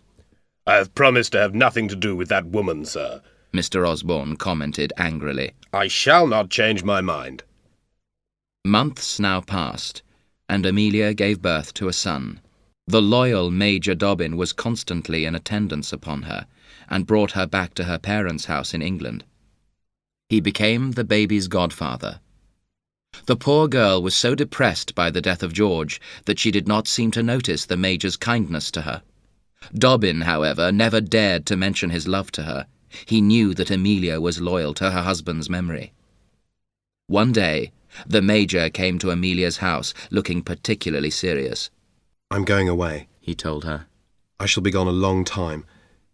I have promised to have nothing to do with that woman, sir, Mr. Osborn commented angrily. I shall not change my mind. Months now passed, and Emilia gave birth to a son. The loyal Major Dobbin was constantly in attendance upon her, and brought her back to her parents' house in England. He became the baby's godfather. The poor girl was so depressed by the death of George that she did not seem to notice the Major's kindness to her. Dobbin, however, never dared to mention his love to her. He knew that Emilia was loyal to her husband's memory. One day, the Major came to Emilia's house, looking particularly serious. I'm going away, he told her. I shall be gone a long time.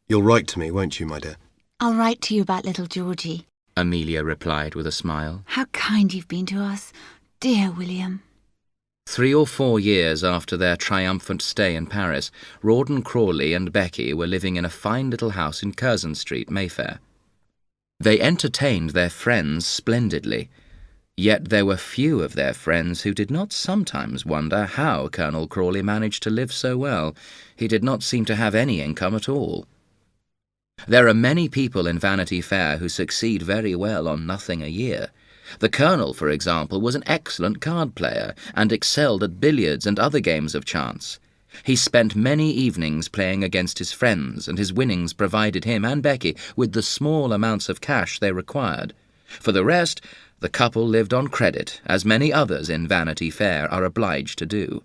You'll write to me, won't you, my dear? I'll write to you about little Georgie. Emilia replied with a smile. How kind you've been to us, dear William. 3 or 4 years after their triumphant stay in Paris, Rawdon Crawley and Becky were living in a fine little house in Curzon Street, Mayfair. They entertained their friends splendidly, yet there were few of their friends who did not sometimes wonder how Colonel Crawley managed to live so well. He did not seem to have any income at all. There are many people in Vanity Fair who succeed very well on nothing a year, The Colonel, for example, was an excellent card player and excelled at billiards and other games of chance. He spent many evenings playing against his friends, and his winnings provided him and Becky with the small amounts of cash they required. For the rest, the couple lived on credit, as many others in Vanity Fair are obliged to do.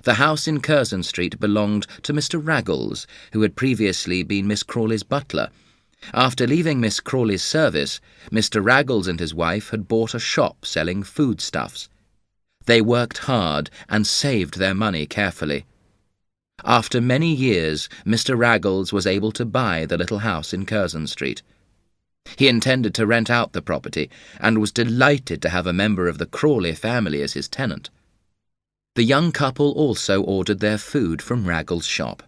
The house in Curzon Street belonged to Mr. Raggles, who had previously been Miss Crawley's butler. After leaving Miss Crawley's service, Mr. Raggles and his wife had bought a shop selling foodstuffs. They worked hard and saved their money carefully. After many years, Mr. Raggles was able to buy the little house in Curzon Street. He intended to rent out the property, and was delighted to have a member of the Crawley family as his tenant. The young couple also ordered their food from Raggles' shop.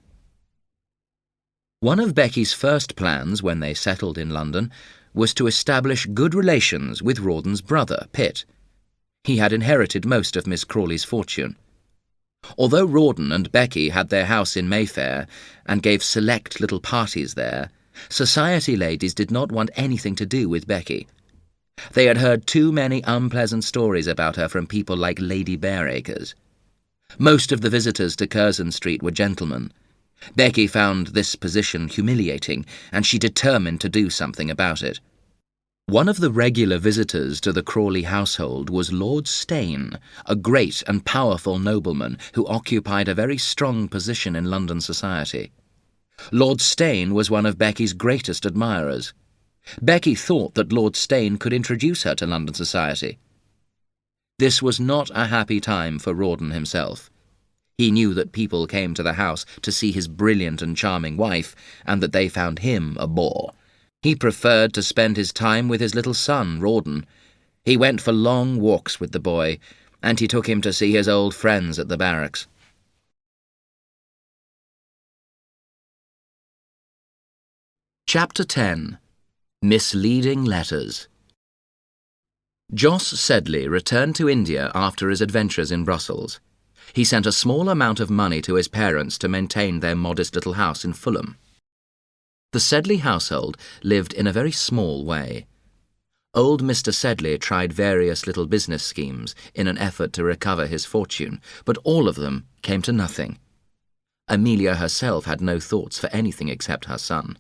One of Becky's first plans when they settled in London was to establish good relations with Rawdon's brother, Pitt. He had inherited most of Miss Crawley's fortune. Although Rawdon and Becky had their house in Mayfair and gave select little parties there, society ladies did not want anything to do with Becky. They had heard too many unpleasant stories about her from people like Lady Bareacres. Most of the visitors to Curzon Street were gentlemen. Becky found this position humiliating, and she determined to do something about it. One of the regular visitors to the Crawley household was Lord Steyne, a great and powerful nobleman who occupied a very strong position in London society. Lord Steyne was one of Becky's greatest admirers. Becky thought that Lord Steyne could introduce her to London society. This was not a happy time for Rawdon himself. He knew that people came to the house to see his brilliant and charming wife, and that they found him a bore. He preferred to spend his time with his little son, Rawdon. He went for long walks with the boy, and he took him to see his old friends at the barracks. Chapter 10. Misleading Letters. Jos Sedley returned to India after his adventures in Brussels. He sent a small amount of money to his parents to maintain their modest little house in Fulham. The Sedley household lived in a very small way. Old Mr. Sedley tried various little business schemes in an effort to recover his fortune, but all of them came to nothing. Emilia herself had no thoughts for anything except her son.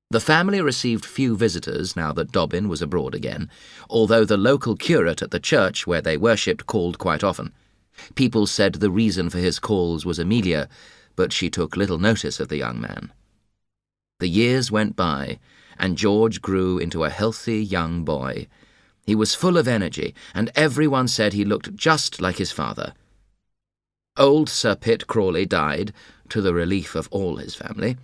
The family received few visitors now that Dobbin was abroad again, although the local curate at the church where they worshipped called quite often. People said the reason for his calls was Emilia, but she took little notice of the young man. The years went by, and George grew into a healthy young boy. He was full of energy, and everyone said he looked just like his father. Old Sir Pitt Crawley died, to the relief of all his family.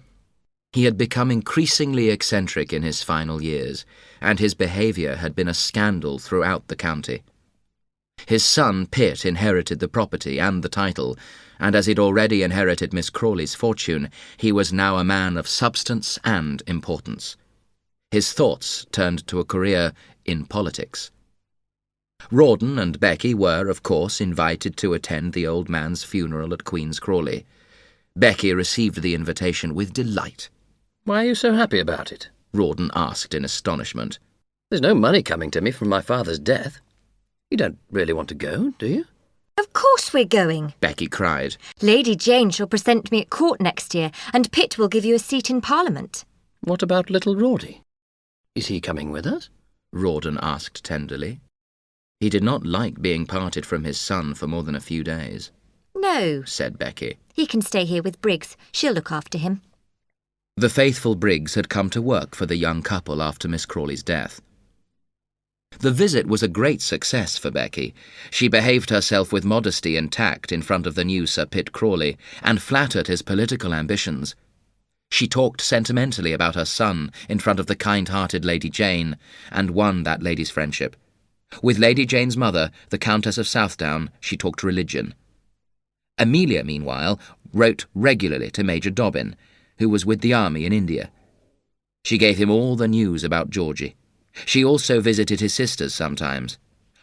He had become increasingly eccentric in his final years, and his behaviour had been a scandal throughout the county. His son Pitt inherited the property and the title, and as he'd already inherited Miss Crawley's fortune, he was now a man of substance and importance. His thoughts turned to a career in politics. Rawdon and Becky were, of course, invited to attend the old man's funeral at Queen's Crawley. Becky received the invitation with delight. "Why are you so happy about it?" Rawdon asked in astonishment. "There's no money coming to me from my father's death. You don't really want to go, do you?" Of course we're going, Becky cried. Lady Jane shall present me at court next year, and Pitt will give you a seat in Parliament. "What about little Rawdy? Is he coming with us?" Rawdon asked tenderly. He did not like being parted from his son for more than a few days. No, said Becky. He can stay here with Briggs. She'll look after him. The faithful Briggs had come to work for the young couple after Miss Crawley's death. The visit was a great success for Becky. She behaved herself with modesty and tact in front of the new Sir Pitt Crawley, and flattered his political ambitions. She talked sentimentally about her son in front of the kind-hearted Lady Jane, and won that lady's friendship. With Lady Jane's mother, the Countess of Southdown, she talked religion. Emilia, meanwhile, wrote regularly to Major Dobbin, who was with the army in India. She gave him all the news about Georgie. She also visited his sisters sometimes.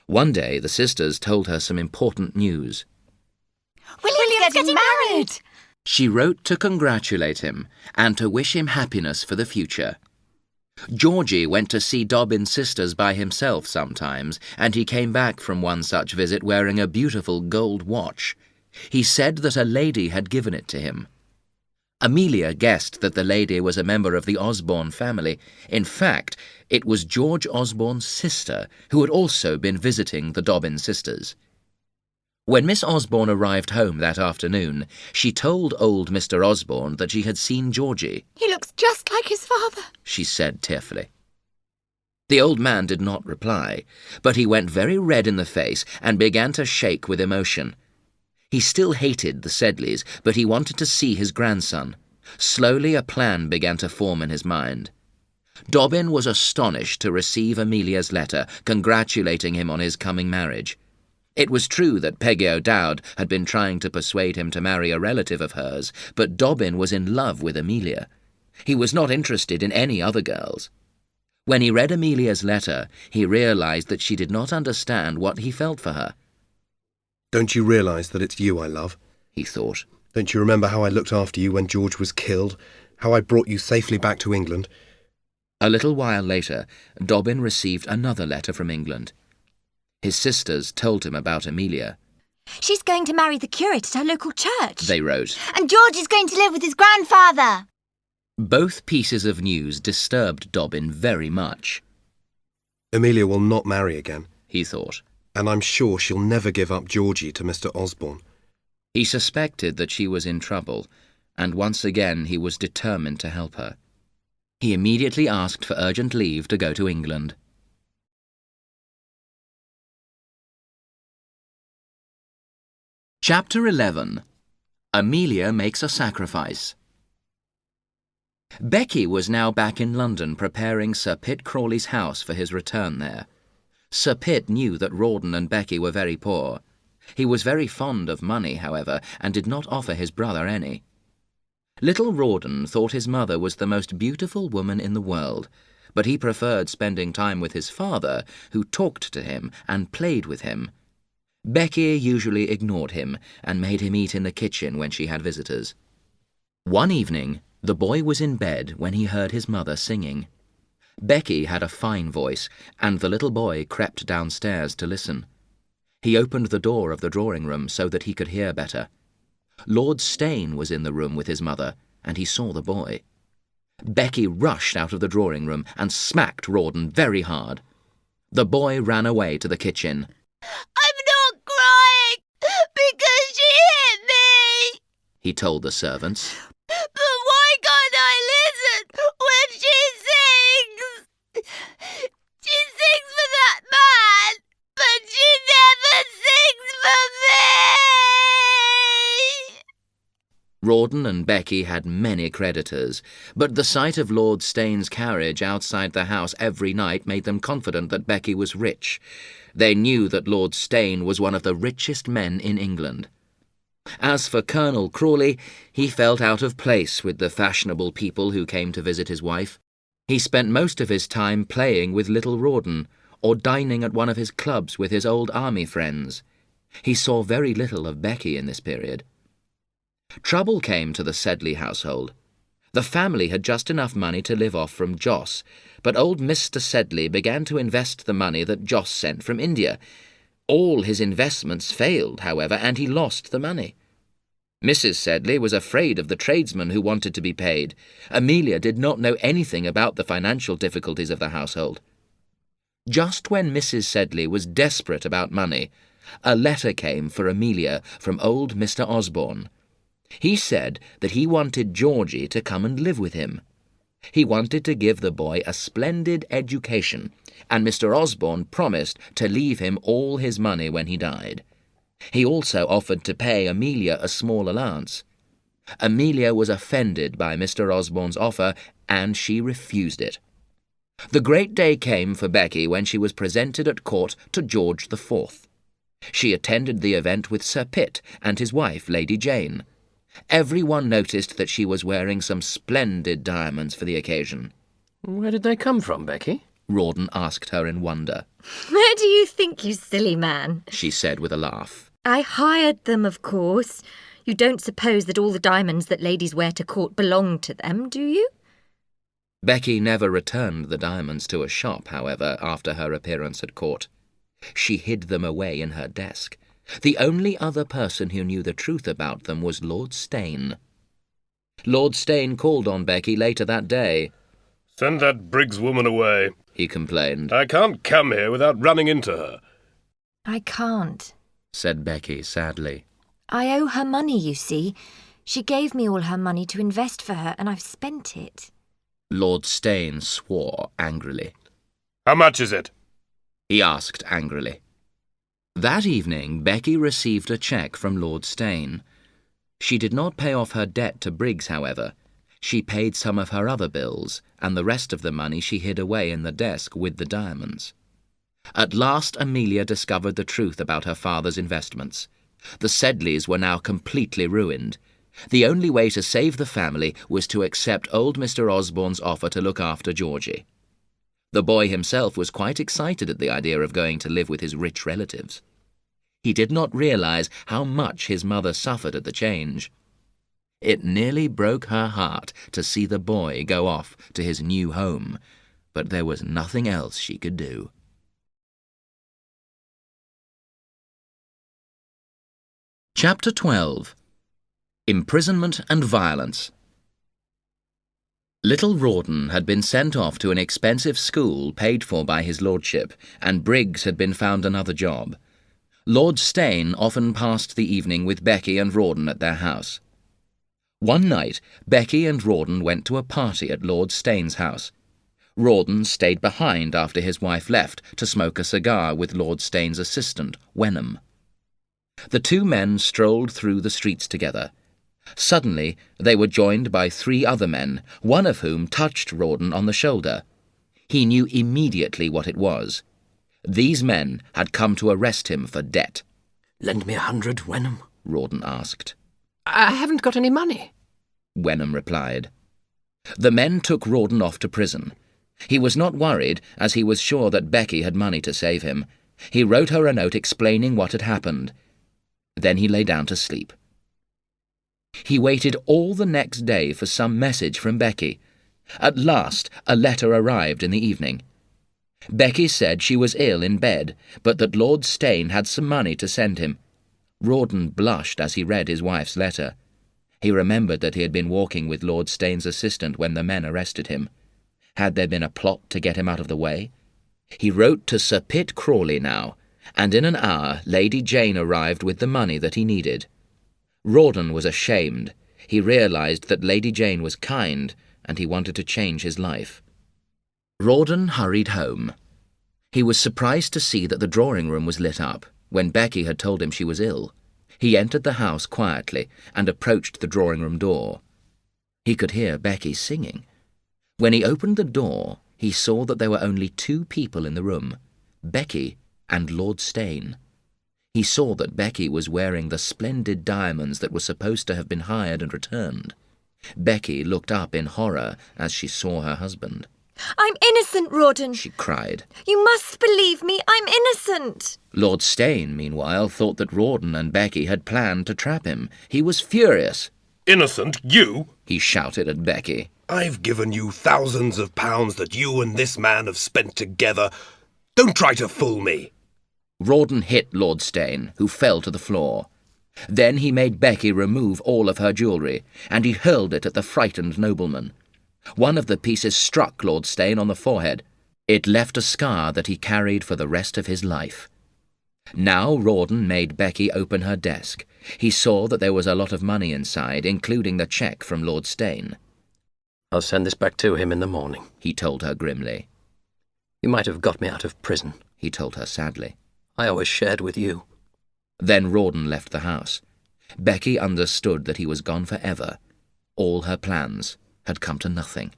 One day the sisters told her some important news. William's getting married! She wrote to congratulate him and to wish him happiness for the future. Georgie went to see Dobbin's sisters by himself sometimes, and he came back from one such visit wearing a beautiful gold watch. He said that a lady had given it to him. Amelia guessed that the lady was a member of the Osborn family. In fact, it was George Osborn's sister, who had also been visiting the Dobbin sisters. When Miss Osborn arrived home that afternoon, she told old Mr. Osborn that she had seen Georgie. He looks just like his father, she said tearfully. The old man did not reply, but he went very red in the face and began to shake with emotion. He still hated the Sedleys, but he wanted to see his grandson. Slowly a plan began to form in his mind. Dobbin was astonished to receive Amelia's letter, congratulating him on his coming marriage. It was true that Peggy O'Dowd had been trying to persuade him to marry a relative of hers, but Dobbin was in love with Emilia. He was not interested in any other girls. When he read Amelia's letter, he realized that she did not understand what he felt for her. Don't you realise that it's you I love? He thought. Don't you remember how I looked after you when George was killed? How I brought you safely back to England? A little while later, Dobbin received another letter from England. His sisters told him about Emilia. She's going to marry the curate at our local church, they wrote. and George is going to live with his grandfather. Both pieces of news disturbed Dobbin very much. Emilia will not marry again, he thought. And I'm sure she'll never give up Georgie to Mr. Osborn. He suspected that she was in trouble, and once again he was determined to help her. He immediately asked for urgent leave to go to England. Chapter 11. Amelia Makes a Sacrifice. Becky was now back in London preparing Sir Pitt Crawley's house for his return there. Sir Pitt knew that Rawdon and Becky were very poor. He was very fond of money, however, and did not offer his brother any. Little Rawdon thought his mother was the most beautiful woman in the world, but he preferred spending time with his father, who talked to him and played with him. Becky usually ignored him and made him eat in the kitchen when she had visitors. One evening, the boy was in bed when he heard his mother singing. Becky had a fine voice, and the little boy crept downstairs to listen. He opened the door of the drawing-room so that he could hear better. Lord Steyne was in the room with his mother, and he saw the boy. Becky rushed out of the drawing-room and smacked Rawdon very hard. The boy ran away to the kitchen. I'm not crying because she hit me, he told the servants. but why can't I listen when she sings? She sings for that man, but she never sings for me. Rawdon and Becky had many creditors, but the sight of Lord Steyne's carriage outside the house every night made them confident that Becky was rich. They knew that Lord Steyne was one of the richest men in England. As for Colonel Crawley, he felt out of place with the fashionable people who came to visit his wife. He spent most of his time playing with little Rawdon, or dining at one of his clubs with his old army friends. He saw very little of Becky in this period. Trouble came to the Sedley household. The family had just enough money to live off from Joss, but old Mr. Sedley began to invest the money that Joss sent from India. All his investments failed, however, and he lost the money. Mrs. Sedley was afraid of the tradesmen who wanted to be paid. Emilia did not know anything about the financial difficulties of the household. Just when Mrs. Sedley was desperate about money, a letter came for Emilia from old Mr. Osborn. He said that he wanted Georgie to come and live with him. He wanted to give the boy a splendid education, and Mr. Osborn promised to leave him all his money when he died. He also offered to pay Emilia a small allowance. Emilia was offended by Mr. Osborn's offer, and she refused it. The great day came for Becky when she was presented at court to George IV. She attended the event with Sir Pitt and his wife, Lady Jane. Everyone noticed that she was wearing some splendid diamonds for the occasion. Where did they come from, Becky? Rawdon asked her in wonder. Where do you think, you silly man? She said with a laugh. I hired them, of course. You don't suppose that all the diamonds that ladies wear to court belong to them, do you? Becky never returned the diamonds to a shop, however, after her appearance at court. She hid them away in her desk. The only other person who knew the truth about them was Lord Steyne. Lord Steyne called on Becky later that day. "Send that Briggs woman away," he complained. "I can't come here without running into her." I can't, said Becky sadly. I owe her money, you see. She gave me all her money to invest for her, and I've spent it. Lord Steyne swore angrily. "How much is it?" he asked angrily. That evening, Becky received a cheque from Lord Steyne. She did not pay off her debt to Briggs, however. She paid some of her other bills, and the rest of the money she hid away in the desk with the diamonds. At last Emilia discovered the truth about her father's investments. The Sedleys were now completely ruined. The only way to save the family was to accept old Mr. Osborn's offer to look after Georgie. The boy himself was quite excited at the idea of going to live with his rich relatives. He did not realize how much his mother suffered at the change. It nearly broke her heart to see the boy go off to his new home, but there was nothing else she could do. Chapter 12. Imprisonment and Violence. Little Rawdon had been sent off to an expensive school paid for by his lordship, and Briggs had been found another job. Lord Steyne often passed the evening with Becky and Rawdon at their house. One night, Becky and Rawdon went to a party at Lord Steyne's house. Rawdon stayed behind after his wife left to smoke a cigar with Lord Steyne's assistant, Wenham. The two men strolled through the streets together. Suddenly, they were joined by 3 other men, one of whom touched Rawdon on the shoulder. He knew immediately what it was. These men had come to arrest him for debt. "Lend me 100, Wenham," Rawdon asked. "I haven't got any money," Wenham replied. The men took Rawdon off to prison. He was not worried, as he was sure that Becky had money to save him. He wrote her a note explaining what had happened. Then he lay down to sleep. He waited all the next day for some message from Becky. At last, a letter arrived in the evening. Becky said she was ill in bed, but that Lord Steyne had some money to send him. Rawdon blushed as he read his wife's letter. He remembered that he had been walking with Lord Steyne's assistant when the men arrested him. Had there been a plot to get him out of the way? He wrote to Sir Pitt Crawley now, and in an hour Lady Jane arrived with the money that he needed. Rawdon was ashamed. He realized that Lady Jane was kind, and he wanted to change his life. Rawdon hurried home. He was surprised to see that the drawing-room was lit up, when Becky had told him she was ill. He entered the house quietly and approached the drawing-room door. He could hear Becky singing. When he opened the door, he saw that there were only 2 people in the room, Becky and Lord Steyne. He saw that Becky was wearing the splendid diamonds that were supposed to have been hired and returned. Becky looked up in horror as she saw her husband. I'm innocent, Rawdon, she cried. You must believe me, I'm innocent. Lord Steyne, meanwhile, thought that Rawdon and Becky had planned to trap him. He was furious. "Innocent, you?" he shouted at Becky. "I've given you thousands of pounds that you and this man have spent together. Don't try to fool me." Rawdon hit Lord Steyne, who fell to the floor. Then he made Becky remove all of her jewellery, and he hurled it at the frightened nobleman. One of the pieces struck Lord Steyne on the forehead. It left a scar that he carried for the rest of his life. Now Rawdon made Becky open her desk. He saw that there was a lot of money inside, including the cheque from Lord Steyne. "I'll send this back to him in the morning," he told her grimly. "You might have got me out of prison," he told her sadly. "I always shared with you." Then Rawdon left the house. Becky understood that he was gone forever. All her plans had come to nothing.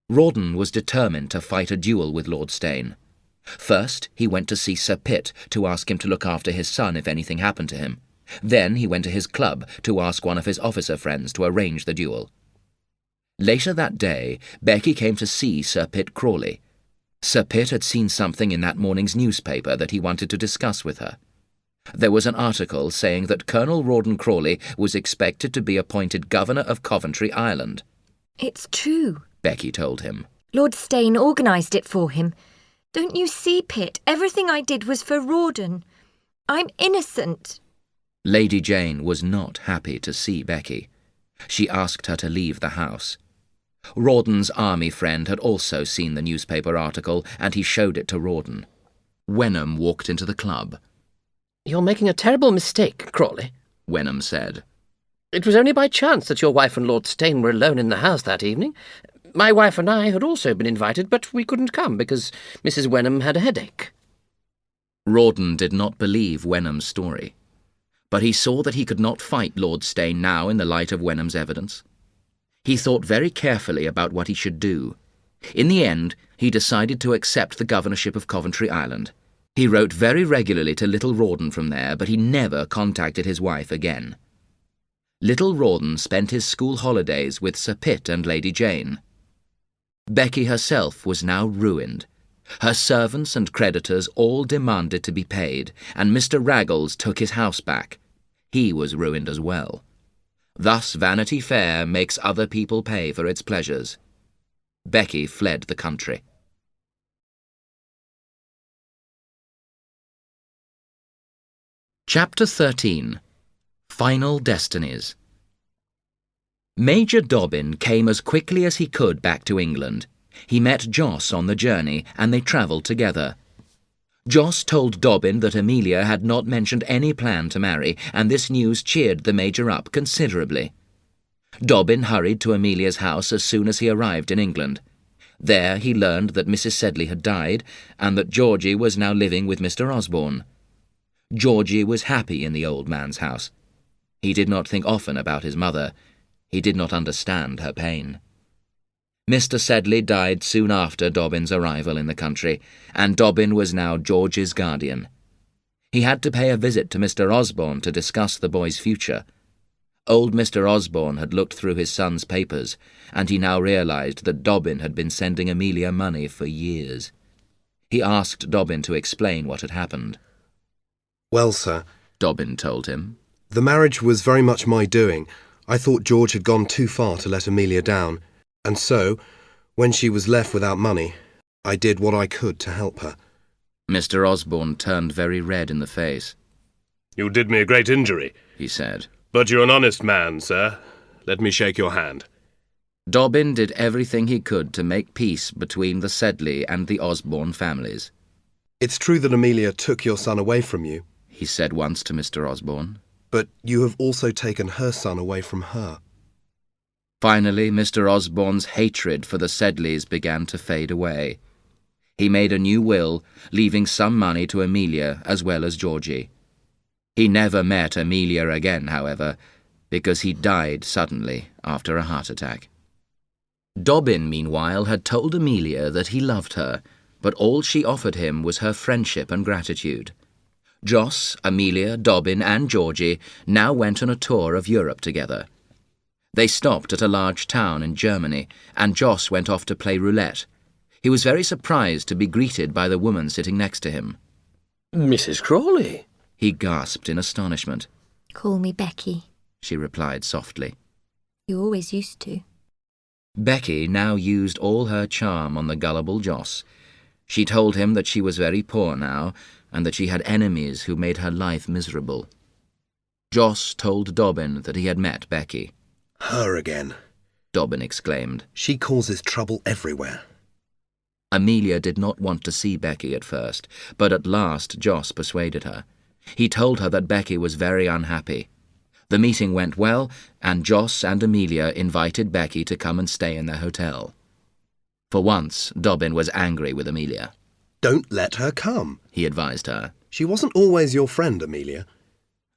Rawdon was determined to fight a duel with Lord Steyne. First, he went to see Sir Pitt to ask him to look after his son if anything happened to him. Then he went to his club to ask one of his officer friends to arrange the duel. Later that day, Becky came to see Sir Pitt Crawley. Sir Pitt had seen something in that morning's newspaper that he wanted to discuss with her. There was an article saying that Colonel Rawdon Crawley was expected to be appointed Governor of Coventry Island. It's true, Becky told him. Lord Steyne organised it for him. Don't you see, Pitt? Everything I did was for Rawdon. I'm innocent. Lady Jane was not happy to see Becky. She asked her to leave the house. Rawdon's army friend had also seen the newspaper article, and he showed it to Rawdon. Wenham walked into the club. "You're making a terrible mistake, Crawley," Wenham said. "It was only by chance that your wife and Lord Steyne were alone in the house that evening. My wife and I had also been invited, but we couldn't come because Mrs. Wenham had a headache." Rawdon did not believe Wenham's story, but he saw that he could not fight Lord Steyne now in the light of Wenham's evidence. He thought very carefully about what he should do. In the end, he decided to accept the governorship of Coventry Island. He wrote very regularly to little Rawdon from there, but he never contacted his wife again. Little Rawdon spent his school holidays with Sir Pitt and Lady Jane. Becky herself was now ruined. Her servants and creditors all demanded to be paid, and Mr. Raggles took his house back. He was ruined as well. Thus Vanity Fair makes other people pay for its pleasures. Becky fled the country. Chapter 13. Final Destinies. Major Dobbin came as quickly as he could back to England. He met Joss on the journey, and they travelled together. Joss told Dobbin that Emilia had not mentioned any plan to marry, and this news cheered the Major up considerably. Dobbin hurried to Emilia's house as soon as he arrived in England. There he learned that Mrs. Sedley had died, and that Georgie was now living with Mr. Osborn. Georgie was happy in the old man's house. He did not think often about his mother. He did not understand her pain. Mr. Sedley died soon after Dobbin's arrival in the country, and Dobbin was now George's guardian. He had to pay a visit to Mr. Osborn to discuss the boy's future. Old Mr. Osborn had looked through his son's papers, and he now realised that Dobbin had been sending Emilia money for years. He asked Dobbin to explain what had happened. "Well, sir," Dobbin told him, "the marriage was very much my doing. I thought George had gone too far to let Emilia down, and so, when she was left without money, I did what I could to help her." Mr. Osborn turned very red in the face. "You did me a great injury," he said. "but you're an honest man, sir. Let me shake your hand." Dobbin did everything he could to make peace between the Sedley and the Osborn families. "It's true that Emilia took your son away from you," he said once to Mr. Osborn. "but you have also taken her son away from her." Finally, Mr. Osborn's hatred for the Sedleys began to fade away. He made a new will, leaving some money to Emilia as well as Georgie. He never met Emilia again, however, because he died suddenly after a heart attack. Dobbin, meanwhile, had told Emilia that he loved her, but all she offered him was her friendship and gratitude. Joss, Emilia, Dobbin, and Georgie now went on a tour of Europe together. They stopped at a large town in Germany, and Joss went off to play roulette. He was very surprised to be greeted by the woman sitting next to him. "Mrs. Crawley," he gasped in astonishment. Call me Becky. She replied softly. You always used to. Becky now used all her charm on the gullible Joss. She told him that she was very poor now, and that she had enemies who made her life miserable. Joss told Dobbin that he had met Becky. "Her again," Dobbin exclaimed. "She causes trouble everywhere." Emilia did not want to see Becky at first, but at last Joss persuaded her. He told her that Becky was very unhappy. The meeting went well, and Joss and Emilia invited Becky to come and stay in their hotel. For once, Dobbin was angry with Emilia. "Don't let her come," he advised her. "She wasn't always your friend, Emilia."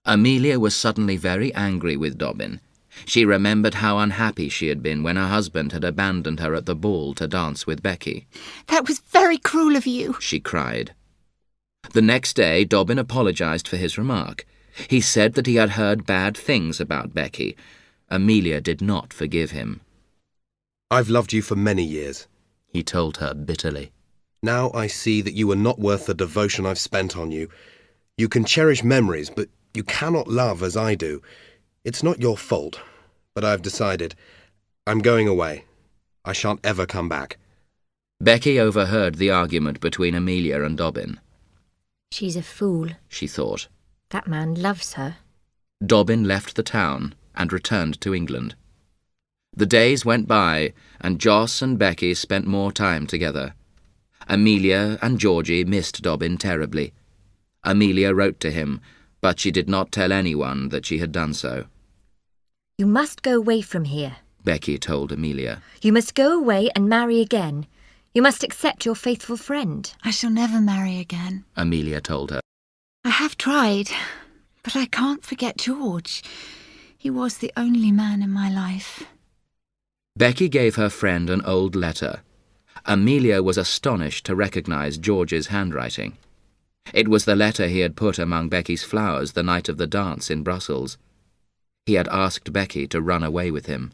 Emilia was suddenly very angry with Dobbin. She remembered how unhappy she had been when her husband had abandoned her at the ball to dance with Becky. "That was very cruel of you," she cried. The next day, Dobbin apologised for his remark. He said that he had heard bad things about Becky. Emilia did not forgive him. "I've loved you for many years," he told her bitterly. "Now I see that you are not worth the devotion I've spent on you. You can cherish memories, but you cannot love as I do. It's not your fault, but I've decided. I'm going away. I shan't ever come back. Becky overheard the argument between Emilia and Dobbin. She's a fool. She thought. That man loves her. Dobbin left the town and returned to England. The days went by, and Joss and Becky spent more time together. Emilia and Georgie missed Dobbin terribly. Emilia wrote to him, but she did not tell anyone that she had done so. You must go away from here, Becky told Emilia. You must go away and marry again. You must accept your faithful friend. I shall never marry again. Emilia told her. I have tried, but I can't forget George. He was the only man in my life. Becky gave her friend an old letter. Emilia was astonished to recognize George's handwriting. It was the letter he had put among Becky's flowers the night of the dance in Brussels. He had asked Becky to run away with him.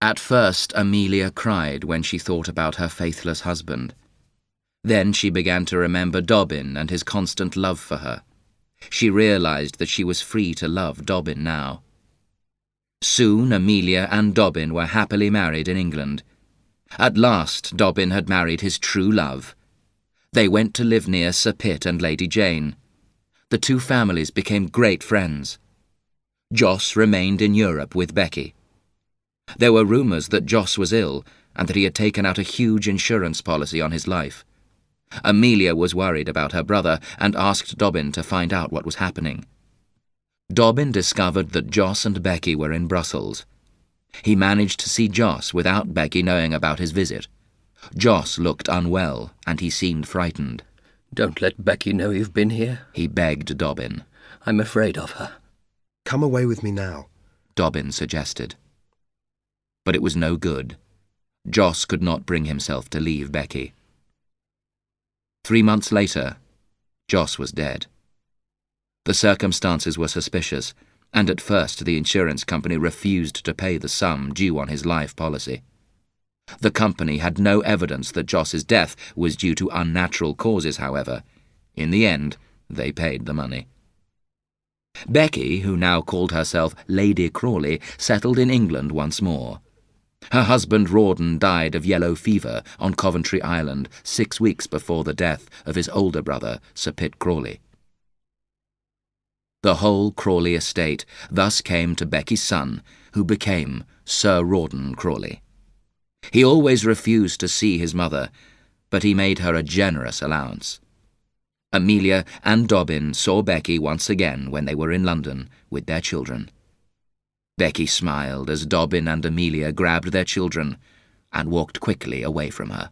At first, Emilia cried when she thought about her faithless husband. Then she began to remember Dobbin and his constant love for her. She realized that she was free to love Dobbin now. Soon Emilia and Dobbin were happily married in England. At last Dobbin had married his true love. They went to live near Sir Pitt and Lady Jane. The two families became great friends. Joss remained in Europe with Becky. There were rumours that Joss was ill and that he had taken out a huge insurance policy on his life. Emilia was worried about her brother and asked Dobbin to find out what was happening. Dobbin discovered that Joss and Becky were in Brussels. He managed to see Joss without Becky knowing about his visit. Joss looked unwell, and he seemed frightened. Don't let Becky know you've been here, he begged Dobbin. I'm afraid of her. Come away with me now, Dobbin suggested. But it was no good. Joss could not bring himself to leave Becky. 3 months later, Joss was dead. The circumstances were suspicious, and at first the insurance company refused to pay the sum due on his life policy. The company had no evidence that Joss's death was due to unnatural causes, however. In the end, they paid the money. Becky, who now called herself Lady Crawley, settled in England once more. Her husband Rawdon died of yellow fever on Coventry Island 6 weeks before the death of his older brother, Sir Pitt Crawley. The whole Crawley estate thus came to Becky's son, who became Sir Rawdon Crawley. He always refused to see his mother, but he made her a generous allowance. Emilia and Dobbin saw Becky once again when they were in London with their children. Becky smiled as Dobbin and Emilia grabbed their children and walked quickly away from her.